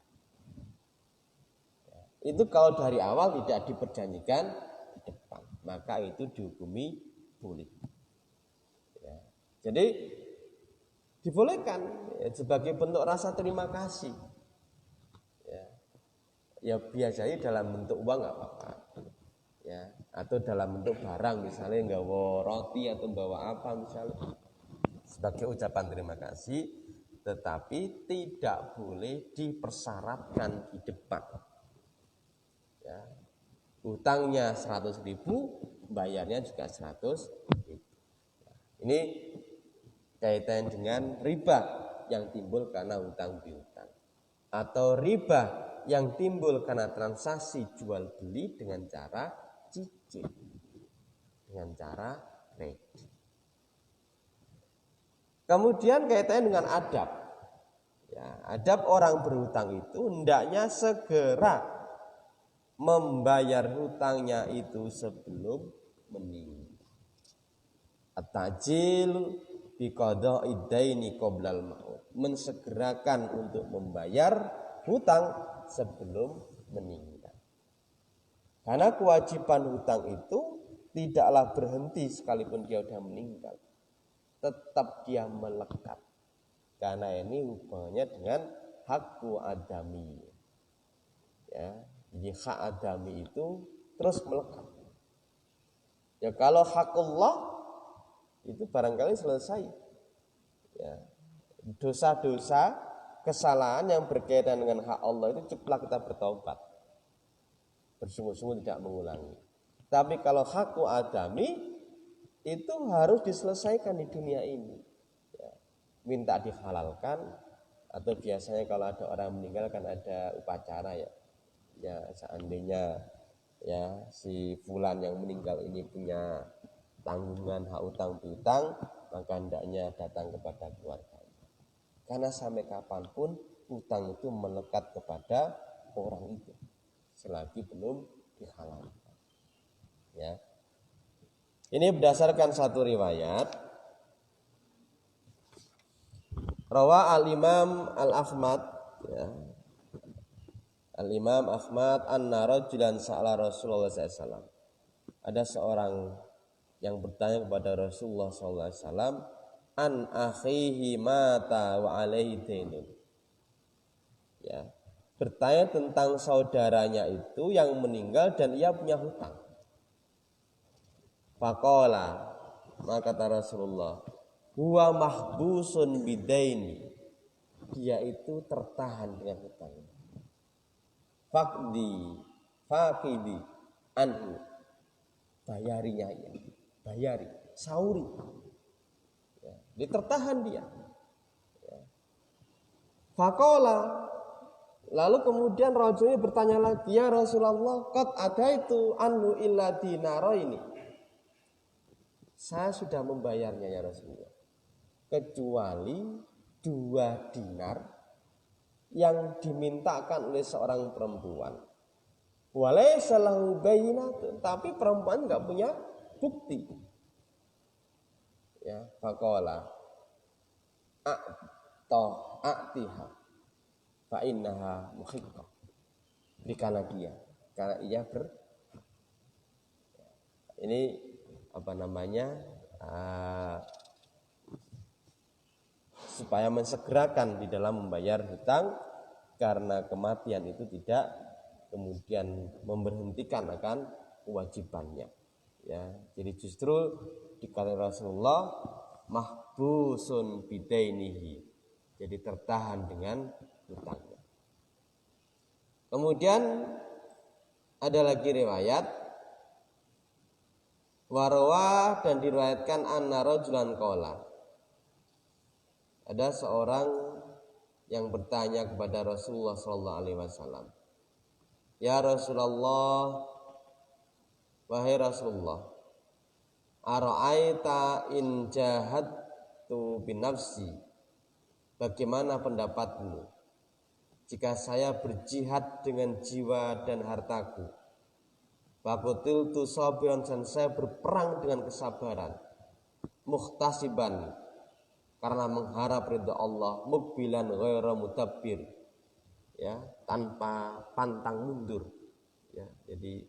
Itu kalau dari awal tidak diperjanjikan di depan, maka itu dihukumi boleh. Jadi dibolehkan sebagai bentuk rasa terima kasih. Ya biasanya dalam bentuk uang nggak apa-apa. Atau dalam bentuk barang, misalnya nggawa roti atau bawa apa misalnya, sebagai ucapan terima kasih, tetapi tidak boleh dipersyaratkan di depan. Utangnya 100.000, bayarnya juga 100.000. Ini kaitan dengan riba yang timbul karena utang piutang, atau riba yang timbul karena transaksi jual beli dengan cara cicil, dengan cara kredit. Kemudian kaitannya dengan adab. Adab orang berhutang itu hendaknya segera membayar hutangnya itu sebelum meninggal. At-tajil biqada'i daini qoblal maut, mensegerakan untuk membayar hutang sebelum meninggal. Karena kewajiban hutang itu tidaklah berhenti sekalipun dia sudah meninggal, tetap dia melekat. Karena ini hubungannya dengan hakku adami. Jadi hak adami itu terus melekat. Kalau hakullah itu barangkali selesai. Dosa-dosa, kesalahan yang berkaitan dengan hak Allah itu cepatlah kita bertaubat, bersungguh-sungguh tidak mengulangi. Tapi kalau hakku adami itu harus diselesaikan di dunia ini. Minta dihalalkan, atau biasanya kalau ada orang meninggal kan ada upacara seandainya si fulan yang meninggal ini punya tanggungan hak utang piutang, maka hendaknya datang kepada keluarganya. Karena sampai kapanpun utang itu melekat kepada orang itu selagi belum dihalalkan. Ini berdasarkan satu riwayat. Rawa al-Imam al-Ahmad, Al-Imam Ahmad anna rajulan sa'ala Rasulullah SAW. Ada seorang yang bertanya kepada Rasulullah SAW, an akhihi mata wa alaihi dainun. Bertanya tentang saudaranya itu yang meninggal dan ia punya hutang. Faqala, maka kata Rasulullah, huwa mahbusun bidaini, dia itu tertahan dengan hutang. Faqidi anhu, bayarinya ya, bayari, sauri. Dia tertahan dia. Faqala, lalu kemudian rajulnya bertanya lagi, ya Rasulullah, qad ada itu anhu illa dinara ini. Saya sudah membayarnya ya Rasulullah, kecuali 2 dinar yang dimintakan oleh seorang perempuan. Walaysa lahu bayyinatun, tapi perempuan enggak punya bukti. Faqala a'tiha fa innaha muhiqqah. Berikanlah dia, karena ia ini supaya mensegerakan di dalam membayar hutang, karena kematian itu tidak kemudian memberhentikan akan kewajibannya. Jadi justru dikatakan Rasulullah mahbusun bidainihi, jadi tertahan dengan hutangnya. Kemudian ada lagi riwayat Warwa dan diriwayatkan anna rajulan qala. Ada seorang yang bertanya kepada Rasulullah sallallahu alaihi wasallam. Ya Rasulullah, wahai Rasulullah, ara'aita in jahadtu binafsi. Bagaimana pendapatmu jika saya berjihad dengan jiwa dan hartaku? Faqutiltu sabiran, dan saya berperang dengan kesabaran, muhtasiban, karena mengharap ridha Allah, mukbilan ghaira mutabbir, ya, tanpa pantang mundur, ya. Jadi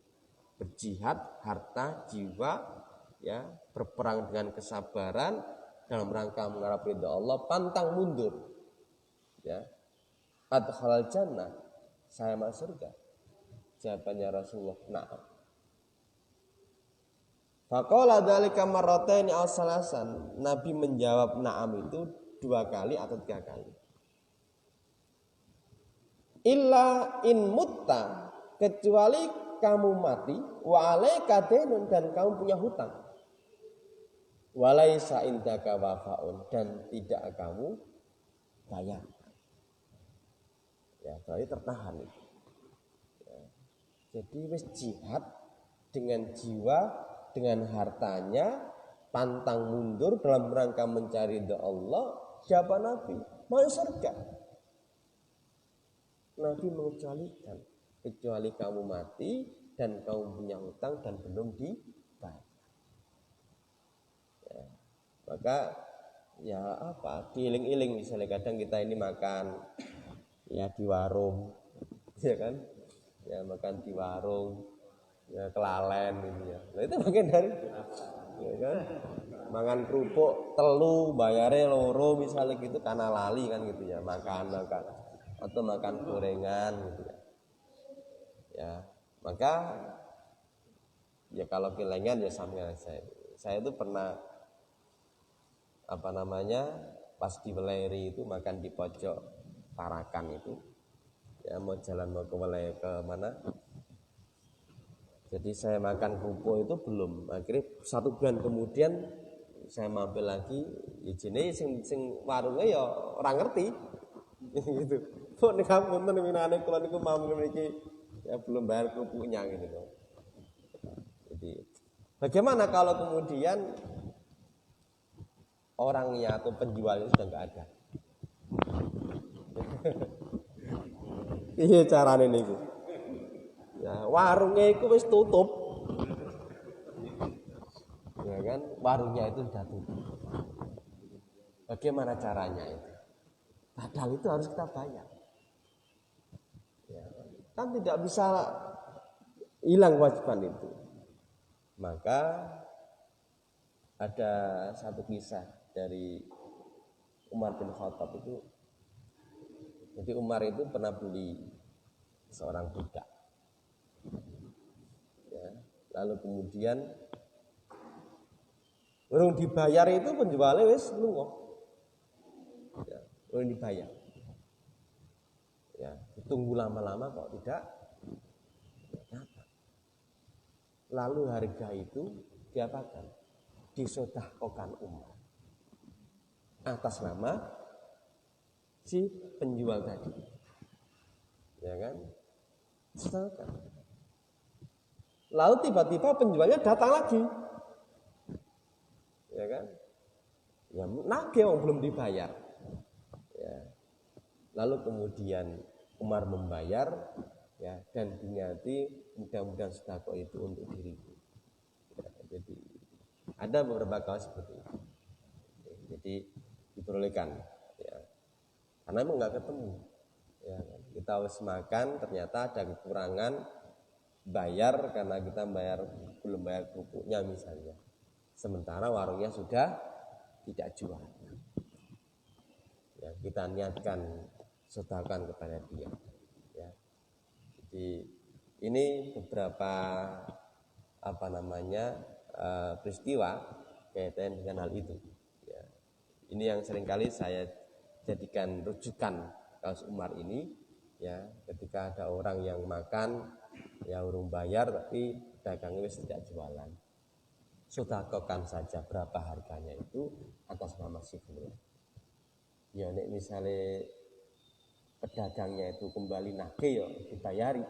berjihad harta jiwa, ya, berperang dengan kesabaran dalam rangka mengharap ridha Allah, pantang mundur, ya. Adkhalal jannah, saya masuk surga. Jawabannya Rasulullah, na'am. Faqala dzalika marrataini aw salasan. Nabi menjawab na'am itu 2 kali atau 3 kali. Illa in mutta, kecuali kamu mati, wa alaika dainun, dan kamu punya hutang. Walaisa indaka wafaun, dan tidak kamu bayar. Ya, berarti tertahan itu. Ya. Jadi wis jihad dengan jiwa, dengan hartanya, pantang mundur dalam rangka mencari ridha Allah. Siapa Nabi? Mau surga. Nabi mengecualikan, kecuali kamu mati dan kamu punya hutang dan belum dibayar. Ya. Maka ya apa? Diiling-iling, misalnya kadang kita ini makan ya di warung, ya kan? Ya makan di warung, ya kelalen gitu ya. Nah itu bagian dari ya kan? Makan kerupuk telu bayare loro misalnya gitu karena lali kan gitu ya, makan atau makan gorengan gitu ya. Ya, maka ya kalau kelengan ya sama saya itu pernah pas di Weleri itu makan di pojok Tarakan itu, ya mau jalan mau ke mana. Jadi saya makan kerupuk itu belum. Akhirnya 1 bulan kemudian saya mampir lagi, ijine sing warungnya ya ora ngerti. Gitu. Kok nek ampun minane kula niku mampir mriki ya belum bayar kerupuknya gitu. Jadi bagaimana kalau kemudian orangnya atau penjualnya sudah enggak ada? Iya carane niku. Ya, warungnya itu wis tutup. Ya kan, warungnya itu sudah tutup. Bagaimana caranya itu? Padahal itu harus kita bayar. Ya, kan tidak bisa hilang kewajiban itu. Maka ada satu kisah dari Umar bin Khattab itu. Jadi Umar itu pernah beli seorang budak. Ya, lalu kemudian urung dibayar itu penjualnya wis lunga. Ya, urung dibayar. Ya, ditunggu lama-lama kok tidak dapat. Lalu harga itu diapakan? Disodahkokan Umar atas nama si penjual tadi. Ya kan? Sedangkan lalu tiba-tiba penjualnya datang lagi, ya kan? Ya nagih yang belum dibayar. Ya. Lalu kemudian Umar membayar, ya, dan diniati mudah-mudahan sedekah itu untuk diriku. Ya, jadi ada beberapa kasus seperti itu. Jadi diperbolehkan, ya. Karena emang nggak ketemu. Ya, kita harus makan, ternyata ada kekurangan. Bayar karena kita belum bayar kerupuknya misalnya, sementara warungnya sudah tidak jual. Ya, kita niatkan sedekahkan kepada dia. Ya. Jadi ini beberapa peristiwa kaitan dengan hal itu. Ya. Ini yang seringkali saya jadikan rujukan kasus Umar ini. Ya, ketika ada orang yang makan ya urung bayar tapi dagangnya wis tidak jualan. sedekahkan saja berapa harganya itu atas nama si fulan. Ya nek misalnya pedagangnya itu kembali nagih ya dibayari,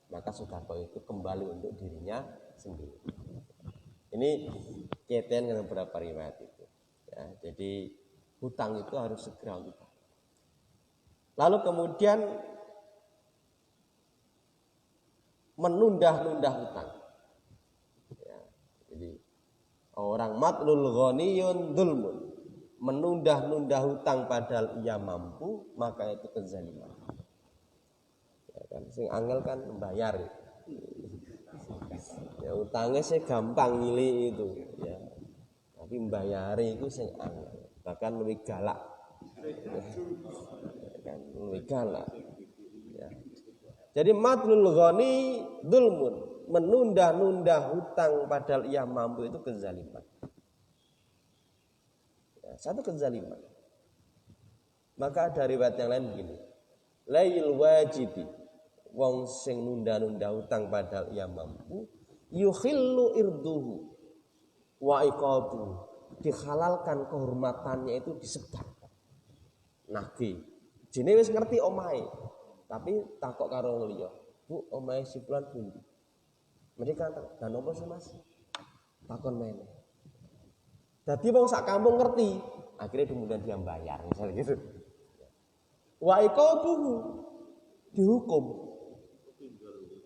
maka sedekah itu kembali untuk dirinya sendiri. Ini kaitan dengan beberapa riwayat itu. Ya, jadi hutang itu harus segera lupa. Lalu kemudian menunda-nunda hutang. Ya, jadi orang matlul ghaniyun dzulmun, menunda-nunda hutang padahal ia mampu, maka itu kezaliman. Ya kan, sing angel kan membayar. Ya utangnya sih gampang ngili itu, ya. Tapi membayari itu sing angel, bahkan lebih galak. Ya kan, lebih galak. Ya. Jadi matlul ghani dzulmun, menunda-nunda hutang padahal ia mampu itu kezaliman. Ya, satu kezaliman. Maka ada riwayat yang lain begini. Lail wajibi, wong sing nunda-nunda hutang padahal ia mampu, yukhillu irduhu wa iqabu, dihalalkan kehormatannya itu disebar. Nagih. Jene wis ngerti omahe, tapi takok karo liya. Bu, omahe si fulan pundi? Mereka dan apa sih Mas? Takon meneh. Dadi wong sak kampung ngerti, akhirnya kemudian dia bayar misalnya gitu. Wa iqabuhu, dihukum.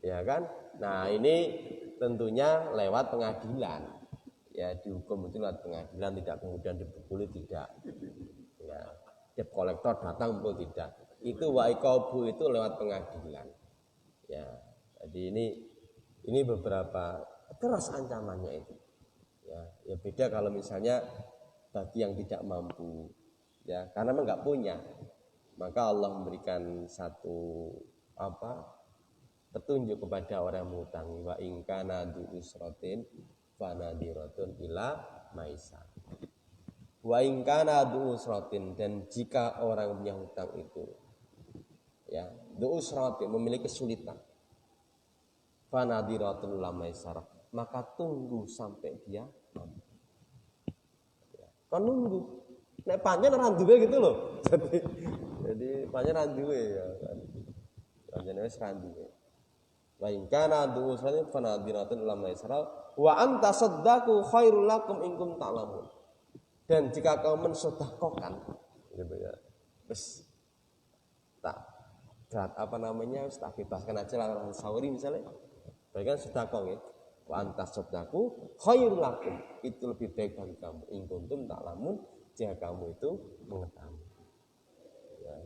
Ya kan? Nah, ini tentunya lewat pengadilan. Ya, dihukum itu lewat pengadilan, tidak kemudian dipukuli, tidak. Ya, debt kolektor datang pun tidak. Itu wa iqabu itu lewat pengadilan. Ya, jadi ini beberapa keras ancamannya itu. Ya beda kalau misalnya bagi yang tidak mampu, ya karena memang nggak punya, maka Allah memberikan satu petunjuk kepada orang yang mengutangi, wa in kana du usratin fa nadiratun ila maisa. Wa in kana du usratin, dan jika orang punya hutang itu ya du usratin, memiliki kesulitan, fa nadiratun ila maisa, maka tunggu sampai dia mampu. Ya, kan nunggu. Nek pancen ora duwe gitu loh. Jadi pancen ora duwe ya kan. Pancen wis ora duwe. Wa in kana du usratin fa nadiratun ila maisa wa anta saddaqu khairul lakum in kuntum ta'lamun. Dan jika kau mensedekahkan gitu ya. Wis tak tak bebaskan aja lah sauri misalnya. Berikan sedekah ya. Wa anta saddaqu khairul lakum, itu lebih baik bagi kamu in kuntum ta'lamun, jika kamu itu mengetahui. Ya.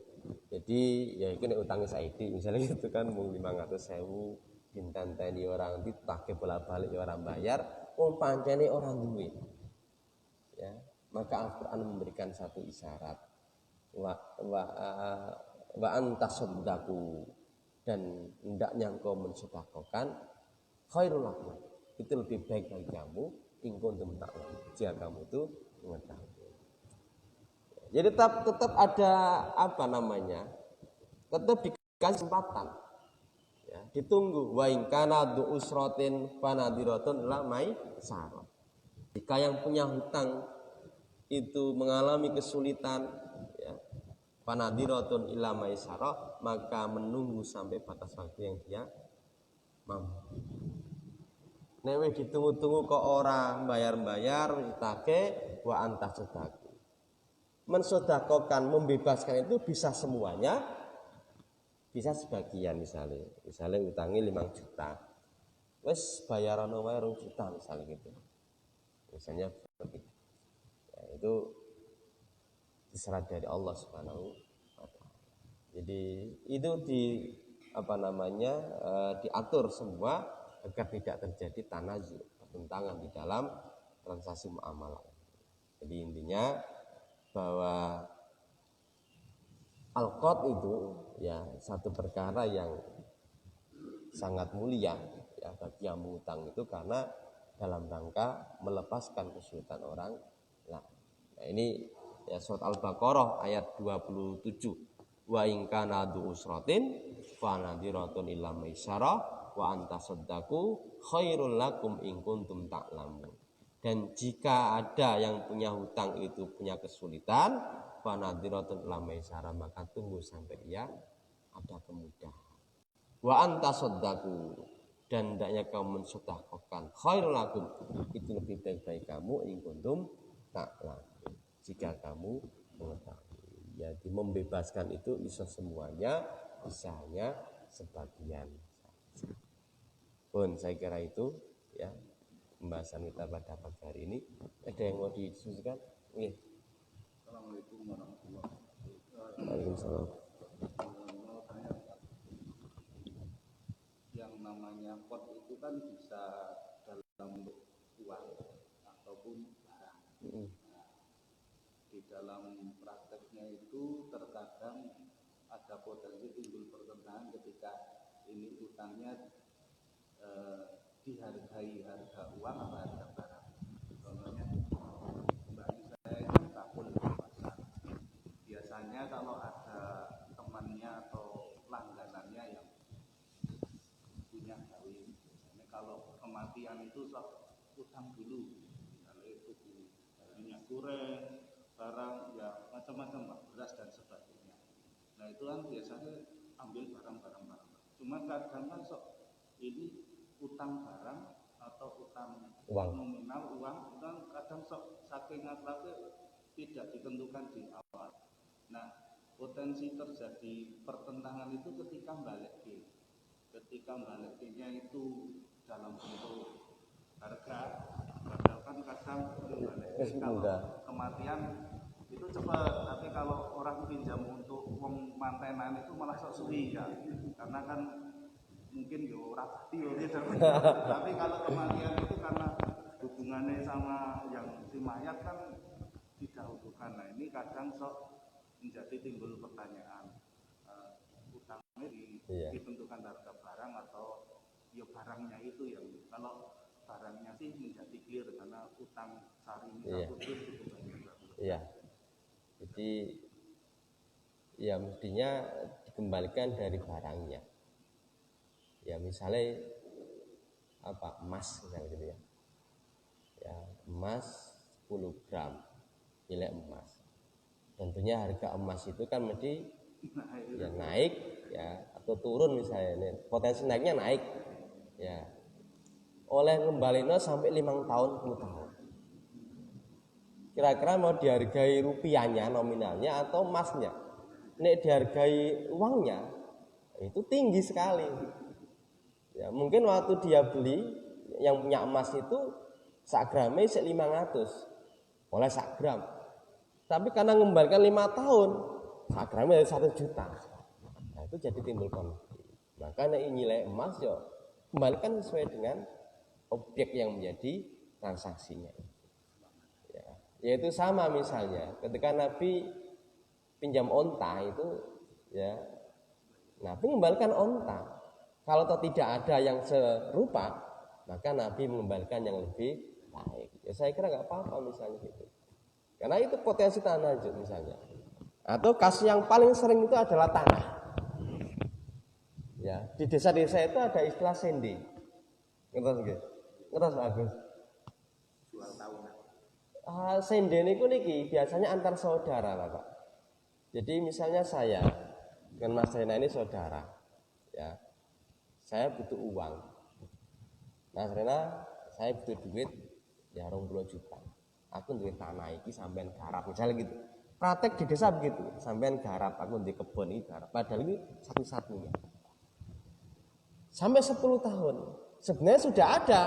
Jadi ya itu nek utange saiki misalnya gitu kan mung 500.000 dintenteni orang ditagih bolak-balik ya orang bayar, wong pancene orang duwe. Ya, maka Al-Qur'an memberikan satu isyarat. Wa anta saddaqu, dan hendaknya engkau mensedekahkan khairul lakum, itu lebih baik bagi kamu in kuntum ta'lamun, jika kamu itu mengetahui. Jadi tetap ada tetap dikasih kesempatan, ya, ditunggu. Wa in kana du usratin fa nadiratun ila maisarah. Jika yang punya hutang itu mengalami kesulitan, ya, fa nadiratun ila maisarah, maka menunggu sampai batas waktu yang dia mampu. Nek ditunggu-tunggu kok ora bayar-bayar ditagih, wa anta sedekah. Mensedekahkan, membebaskan itu bisa semuanya, bisa sebagian misalnya utangi 5 juta, wes bayaran wae 2 juta misalnya gitu, misalnya begitu. Ya, itu diserah dari Allah Subhanahu wa Ta'ala. Jadi itu diatur semua agar tidak terjadi tanazu, pertentangan di dalam transaksi muamalah. Jadi intinya bahwa al-qad itu ya satu perkara yang sangat mulia ya bagi yang mengutang itu, karena dalam rangka melepaskan kesulitan orang. Nah, ini ya surat Al-Baqarah ayat 27. Wa in kana du usratin fa nadiratun ila maisarah wa anta saddaqu khairul lakum in kuntum ta'lamun. Dan jika ada yang punya hutang itu punya kesulitan, fanadhiratun ila maisarah, maka tunggu sampai ia ada kemudahan. Wa antasaddaqu, dan hendaknya kamu mensedekahkan, khairul lakum, itu lebih baik bagi kamu, in kuntum ta'lamun, jika kamu mengetahui. Jadi membebaskan itu bisa semuanya, bisa hanya sebagian saja. Pun saya kira itu ya pembahasan kita pada pagi hari ini. Ada yang mau didiskusikan? Iya. Assalamualaikum warahmatullahi wabarakatuh. Waalaikumsalam. Mau tanya, yang namanya pot itu kan bisa dalam bentuk uang ataupun barang. Di dalam prakteknya itu terkadang ada potensi timbul pertentangan ketika ini utangnya dihargai harga uang atau harga barang. Contohnya, kembali saya itu takut di pasar. Biasanya kalau ada temannya atau langganannya yang punya kawin, biasanya kalau kematian itu sok utang dulu, misalnya itu minyak goreng, barang ya macam-macam Pak, beras dan sebagainya. Nah itu kan biasanya ambil barang-barang. Cuma kadang kan sok ini utang barang atau utang Uang. nominal uang itu kan kadang sok saking akrabnya tidak ditentukan di awal. Nah potensi terjadi pertentangan itu ketika baliknya itu dalam bentuk harga, padahal kan kadang kalau kematian itu cepat, tapi kalau orang pinjam untuk uang mantenan itu malah sok suwi ya, karena kan mungkin yo rapati yo gitu. Tapi kalau kematian itu karena hubungannya sama yang si mayat kan didahulukan. Nah ini kadang sok menjadi timbul pertanyaan, utangnya ditentukan harga barang atau ya barangnya itu yang kalau barangnya sih menjadi clear karena utang sehari ini satu dus cukup banyak. Iya. Jadi ya mestinya dikembalikan dari barangnya. Ya misalnya apa, emas misalnya gitu ya. Ya, emas 10 gram nilai emas. Tentunya harga emas itu kan mesti ya naik ya atau turun misalnya. Ini potensi naiknya naik. Ya. Oleh kembalinya sampai 5 tahun 10 tahun. Kira-kira mau dihargai rupiahnya nominalnya atau emasnya? Nek dihargai uangnya itu tinggi sekali. Ya, mungkin waktu dia beli yang punya emas itu sak gramnya 500 oleh sak gram. Tapi karena mengembalikan 5 tahun, sak gramnya 1 juta. Nah, itu jadi timbul konflik. Makanya nilai emas ya kembalikan sesuai dengan objek yang menjadi transaksinya. Ya, yaitu sama misalnya ketika Nabi pinjam onta itu ya Nabi mengembalikan onta. Kalau tidak ada yang serupa, maka Nabi mengembalikan yang lebih baik. Ya saya kira nggak apa-apa misalnya gitu. Karena itu potensi tanah lanjut misalnya. Atau kasus yang paling sering itu adalah tanah. Ya, di desa-desa itu ada istilah sende. Ngertos Agus. Jual tahunan. Sende niku niki biasanya antar saudara lah Pak. Jadi misalnya saya dengan Mas Rena ini saudara, ya. Saya butuh uang. Mas Rena, saya butuh duit ya 20 juta. Aku duit tanah iki sampean garap misalnya gitu. Praktek di desa begitu, sampean garap, aku duit kebun iki garap. Padahal ini satu-satunya. Sampai 10 tahun. Sebenarnya sudah ada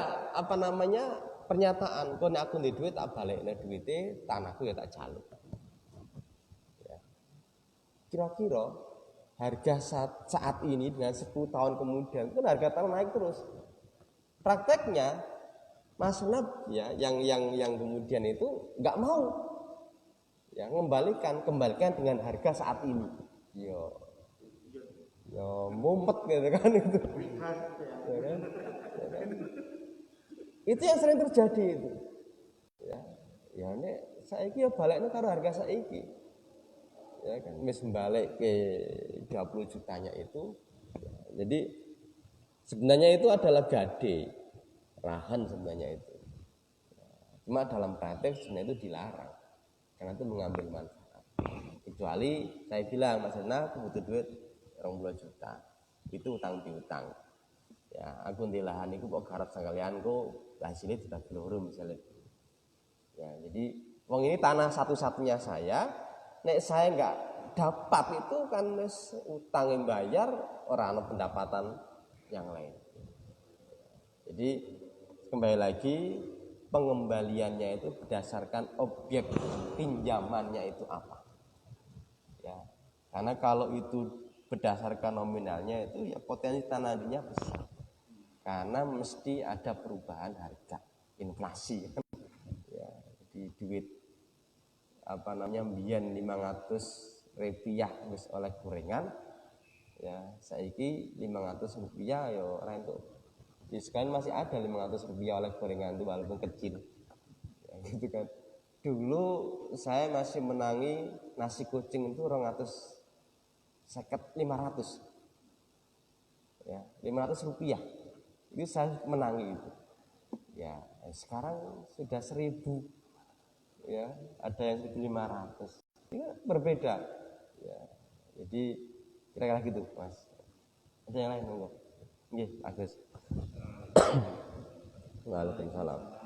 pernyataan, kok nek aku duit duit tak balekne duwite, tanahku ya tak jaluk. Ya. Kira-kira harga saat ini dengan 10 tahun kemudian kan harga tanah naik terus. Prakteknya Mas Nab ya yang kemudian itu nggak mau ya kembalikan dengan harga saat ini. Yo mumpet gitu kan itu. Ya kan? Itu yang sering terjadi itu. Ya nek saiki ya balekne karo harga saiki. Ya kan mis balik ke 20 jutanya itu ya, jadi sebenarnya itu adalah gade lahan sebenarnya itu ya, Cuma dalam praktek sebenarnya itu dilarang karena itu mengambil manfaat. Kecuali saya bilang Mas Rena aku butuh duit 20 juta, itu utang piutang. Ya, aku di lahan itu kok garap sekalianku hasilnya tidak belum misalnya. Ya, jadi wong ini tanah satu-satunya saya, nek saya nggak dapat itu kan utang yang bayar orang ada pendapatan yang lain. Jadi kembali lagi pengembaliannya itu berdasarkan objek pinjamannya itu apa. Ya, karena kalau itu berdasarkan nominalnya itu ya potensi tanahnya besar. Karena mesti ada perubahan harga, inflasi. Ya, di duit mbiyen 500 rupiah wis oleh gorengan. Ya, saiki 500 rupiah ya ora entuk. Sekarang masih ada 500 rupiah oleh gorengan itu walaupun kecil. Ya, gitu kan. Dulu saya masih menangi nasi kucing itu 500. Ya, 500 rupiah. Itu saya menangi itu. Ya, sekarang sudah 1000. Ya, ada yang 1500. Ini berbeda. Ya, jadi kira-kira gitu, Mas. Ada yang lain enggak? Nggih, Agus. Waalaikumsalam.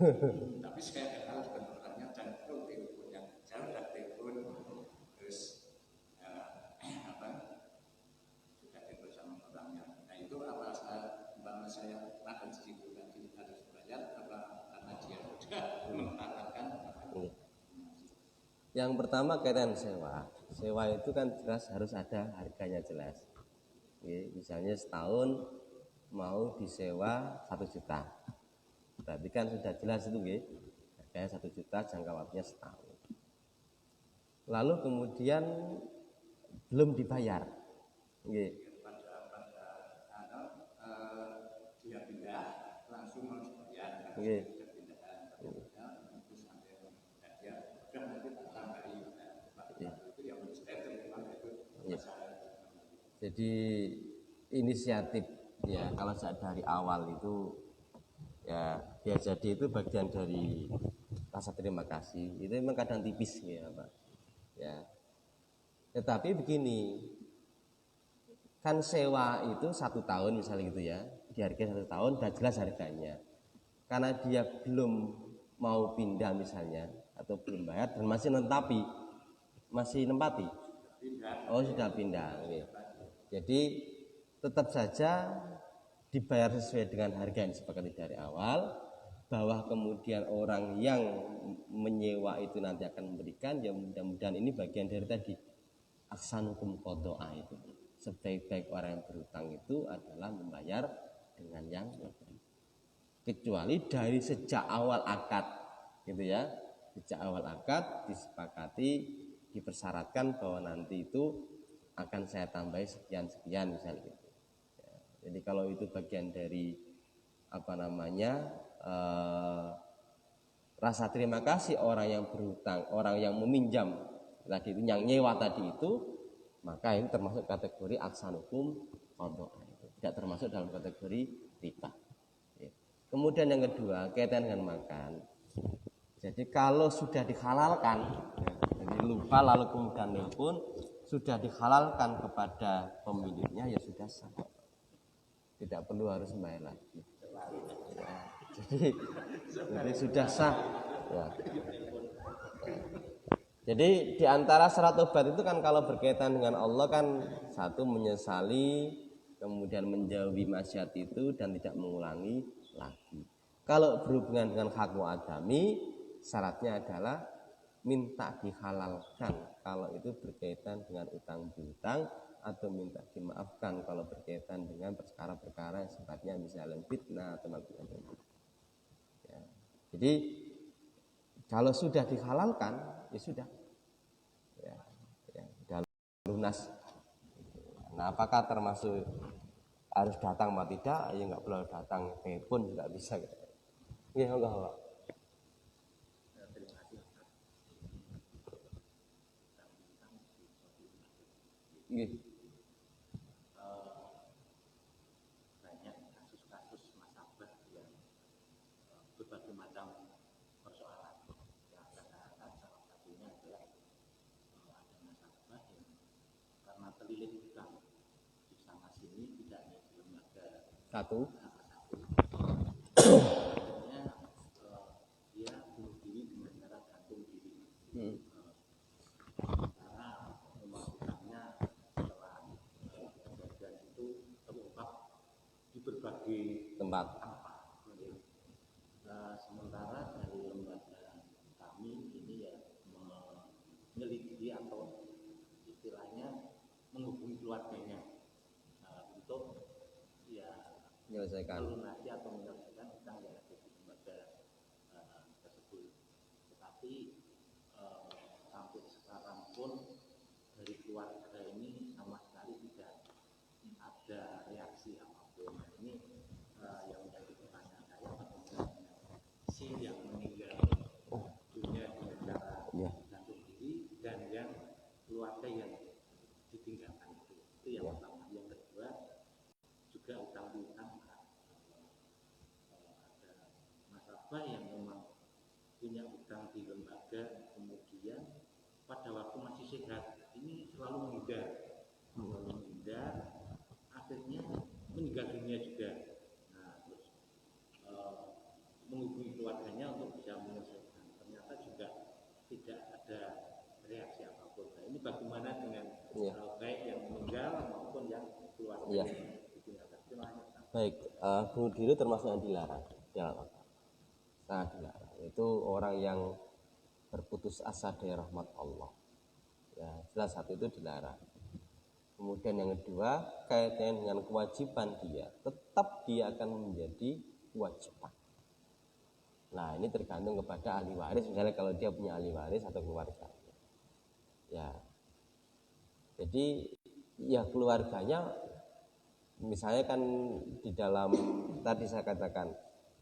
Tapi saya nggak tahu sebenarnya dan teleponnya saya udah telepon terus sudah telepon sama orangnya. Nah itu apa saya akan situ tadi harus bayar apa karena dia sudah mengatakan. Yang pertama kaitan sewa. Sewa itu kan jelas harus ada harganya jelas. Misalnya setahun mau disewa 1 juta. Berarti kan sudah jelas itu harganya 1 juta, jangka waktunya setahun. Lalu kemudian belum dibayar. Dia pindah langsung harus bayar. Jadi inisiatif ya kalau dari awal itu ya biar jadi itu bagian dari rasa terima kasih. Itu memang kadang tipis ya Pak. Ya. Tetapi begini, kan sewa itu 1 tahun misalnya gitu ya, dihargai 1 tahun dan jelas harganya. Karena dia belum mau pindah misalnya atau belum bayar dan masih nempati. Oh sudah pindah. Okay. Jadi tetap saja dibayar sesuai dengan harga yang disepakati dari awal, bahwa kemudian orang yang menyewa itu nanti akan memberikan, ya mudah-mudahan ini bagian dari tadi ahsanukum qadha'a itu. Sebaik-baik orang yang berutang itu adalah membayar dengan yang lebih. Kecuali dari sejak awal akad gitu ya. Sejak awal akad disepakati, dipersyaratkan bahwa nanti itu akan saya tambahi sekian-sekian misalnya gitu. Ya, jadi kalau itu bagian dari rasa terima kasih orang yang berhutang, orang yang meminjam tadi itu, yang nyewa tadi itu, maka ini termasuk kategori ahsanukum qadha'a, tidak termasuk dalam kategori riba. Ya. Kemudian yang kedua kaitan dengan makan. Jadi kalau sudah dihalalkan, ya, jadi lupa lalu kemudian nelpon, sudah dihalalkan kepada pemiliknya ya sudah sah. Tidak perlu harus membayar lagi. Ya, jadi sudah sah. Ya. Jadi di antara syarat tobat itu kan kalau berkaitan dengan Allah kan satu menyesali, kemudian menjauhi maksiat itu dan tidak mengulangi lagi. Kalau berhubungan dengan hak adami, syaratnya adalah minta dihalalkan kalau itu berkaitan dengan utang piutang, atau minta dimaafkan kalau berkaitan dengan perkara-perkara yang sifatnya misalnya fitnah atau macam-macam. Ya. Jadi kalau sudah dihalalkan, ya sudah, ya, sudah lunas. Nah, apakah termasuk harus datang atau tidak? Ya nggak perlu datang, telepon juga bisa. Ya Allah. Gitu. Banyak kasus-kasus nasabah yang berbagai macam persoalan. Yang saya katakan salah satunya adalah ada nasabah yang karena terlilit hutang di sana sini tidak hanya di lembaga Satu. akhirnya dia bunuh diri dengan cara gantung diri. Karena memang hutangnya setelah kejadian itu terungkap di berbagai Tempat. Sementara dari lembaga kami ini ya menyelidiki atau istilahnya menghubungi keluarganya untuk ya Menyelesaikan. melunasi atau menyelesaikan hutang yang ada di lembaga tersebut. Tetapi sampai sekarang pun dari keluarga ini sama sekali tidak ada reaksi apapun. Nah, ini yang menjadi pertanyaan saya, bagaimana si yang meninggal dunia dengan cara gantung diri dan yang keluarga yang ditinggalkan itu yang pertama. Yang kedua juga utang piutang, ada nasabah yang memang punya utang di lembaga, kemudian pada waktu masih sehat ini selalu menghindar, akhirnya meninggal dunia juga. Nah, terus menghubungi keluarganya untuk bisa menyelesaikan, ternyata juga tidak ada reaksi apapun. Nah, ini bagaimana dengan baik yang meninggal maupun yang keluarga ditinggalkan? Baik, bunuh diri termasuk yang dilarang. Sangat dilarang. Itu orang yang berputus asa dari rahmat Allah. Ya, jelas satu itu dilarang. Kemudian yang kedua, kaitannya dengan kewajiban dia, tetap dia akan menjadi kewajiban. Nah, ini tergantung kepada ahli waris, misalnya kalau dia punya ahli waris atau keluarga. Ya. Jadi ya keluarganya misalnya kan di dalam tadi saya katakan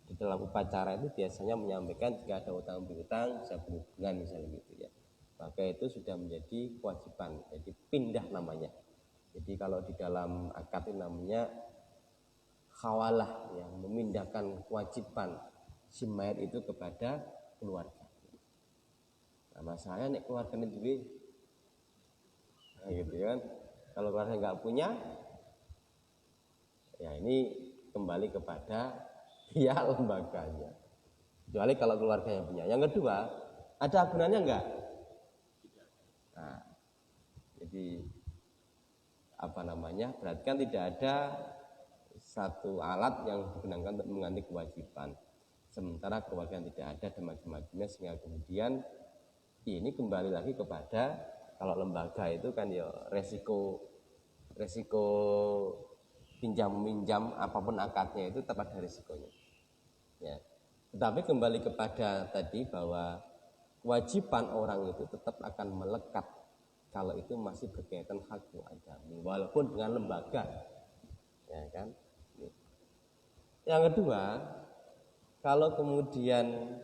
di dalam upacara itu biasanya menyampaikan jika ada utang piutang bisa berhubungan misalnya gitu ya. Maka itu sudah menjadi kewajiban, jadi pindah namanya. Jadi kalau di dalam akad itu namanya khawalah, ya, memindahkan kewajiban si mayat itu kepada keluarga. Nah, masalahnya nek keluarganya duwe, nah, gitu kan. Kalau keluarga nggak punya, ya ini kembali kepada pihak lembaganya. Kecuali kalau keluarga yang punya. Yang kedua, ada agunannya enggak? Nah, jadi apa namanya? Berarti kan tidak ada satu alat yang digunakan untuk mengganti kewajiban. Sementara kewajiban tidak ada dan macam-macamnya, sehingga kemudian ini kembali lagi kepada kalau lembaga itu kan ya resiko pinjam minjam apapun akadnya itu tetap ada resikonya. Ya. Tetapi kembali kepada tadi bahwa kewajiban orang itu tetap akan melekat kalau itu masih berkaitan hak adami, walaupun dengan lembaga, ya kan. Yang kedua, kalau kemudian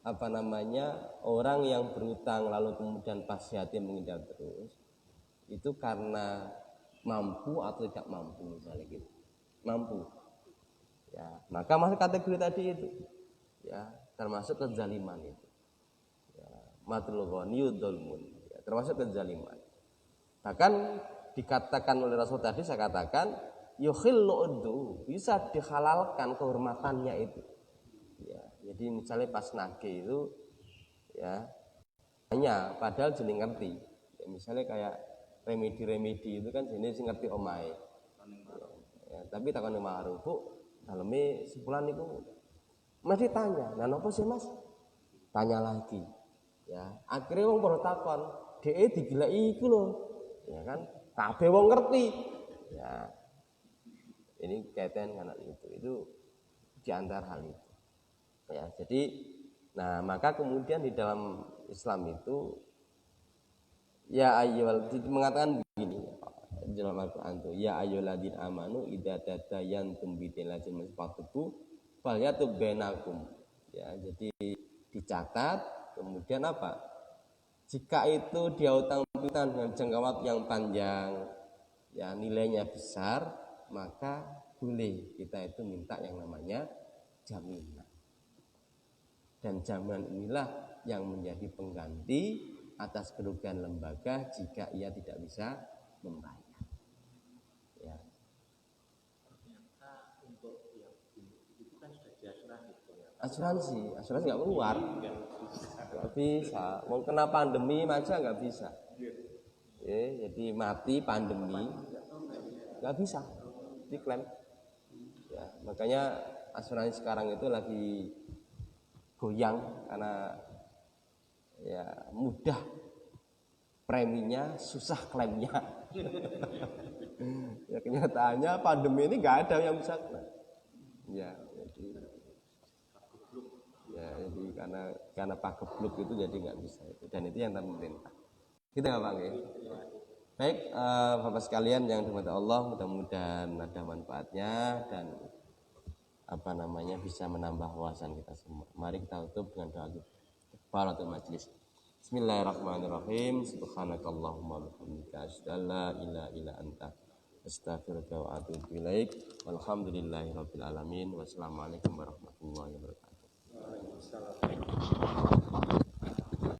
apa namanya orang yang berutang lalu kemudian pas yatim menghindar terus, itu karena mampu atau tidak mampu misalnya gitu, mampu, ya maka masuk kategori tadi itu, ya termasuk kezaliman itu, ya, matul ghaniyud dzulmun, ya, termasuk kezaliman. Bahkan dikatakan oleh Rasul tadi saya katakan yukhillu uddu, bisa dihalalkan kehormatannya itu. Ya, jadi misalnya pas nagih itu ya tanya padahal jadi ngerti. Ya, misalnya kayak remedi itu kan jenis ngerti omahe. Ya, tapi takon ma'ruf, Bu, daleme sebulan itu mesti tanya. Nah, napa sih Mas? Tanya lagi. Ya, akhirnya wong padha takon, dhek digileki iku lho. Ya kan? Kabeh wong ngerti. Ya. Ini kaitan dengan itu di antara hal itu. Ya, jadi nah, maka kemudian di dalam Islam itu ya ayyuhal mengatakan begini dalam Al-Qur'an itu ya ayyuhalladzina amanu idza tadayantum bidilajin masfatubu falyatub bainakum. Ya, jadi dicatat kemudian apa? Jika itu dia utang piutang dengan jangka waktu yang panjang, ya nilainya besar, maka boleh kita itu minta yang namanya jaminan. Dan jaminan inilah yang menjadi pengganti atas kerugian lembaga jika ia tidak bisa membayar. Ya. Ternyata untuk yang itu kan sudah Asuransi nggak keluar, nggak bisa. Mau kena pandemi aja nggak bisa. Ya, jadi mati pandemi nggak bisa diklaim. Ya, makanya asuransi sekarang itu lagi goyang karena ya mudah preminya, susah klaimnya. Ya kenyataannya pandemi ini nggak ada yang bisa klaim. Ya, jadi karena pagebluk itu jadi nggak bisa itu, dan itu yang pemerintah. Gitu nggak Pak? Baik, Bapak sekalian yang dirahmati Allah, mudah-mudahan ada manfaatnya dan bisa menambah wawasan kita semua. Mari kita tutup dengan doa kifaratul majlis. Bismillahirrahmanirrahim. Subhanakallahumma wa bihamdika asyhadu an la ilaha illa anta astaghfiruka wa atubu ilaik. Walhamdulillahirabbil alamin. Wassalamualaikum warahmatullahi wabarakatuh.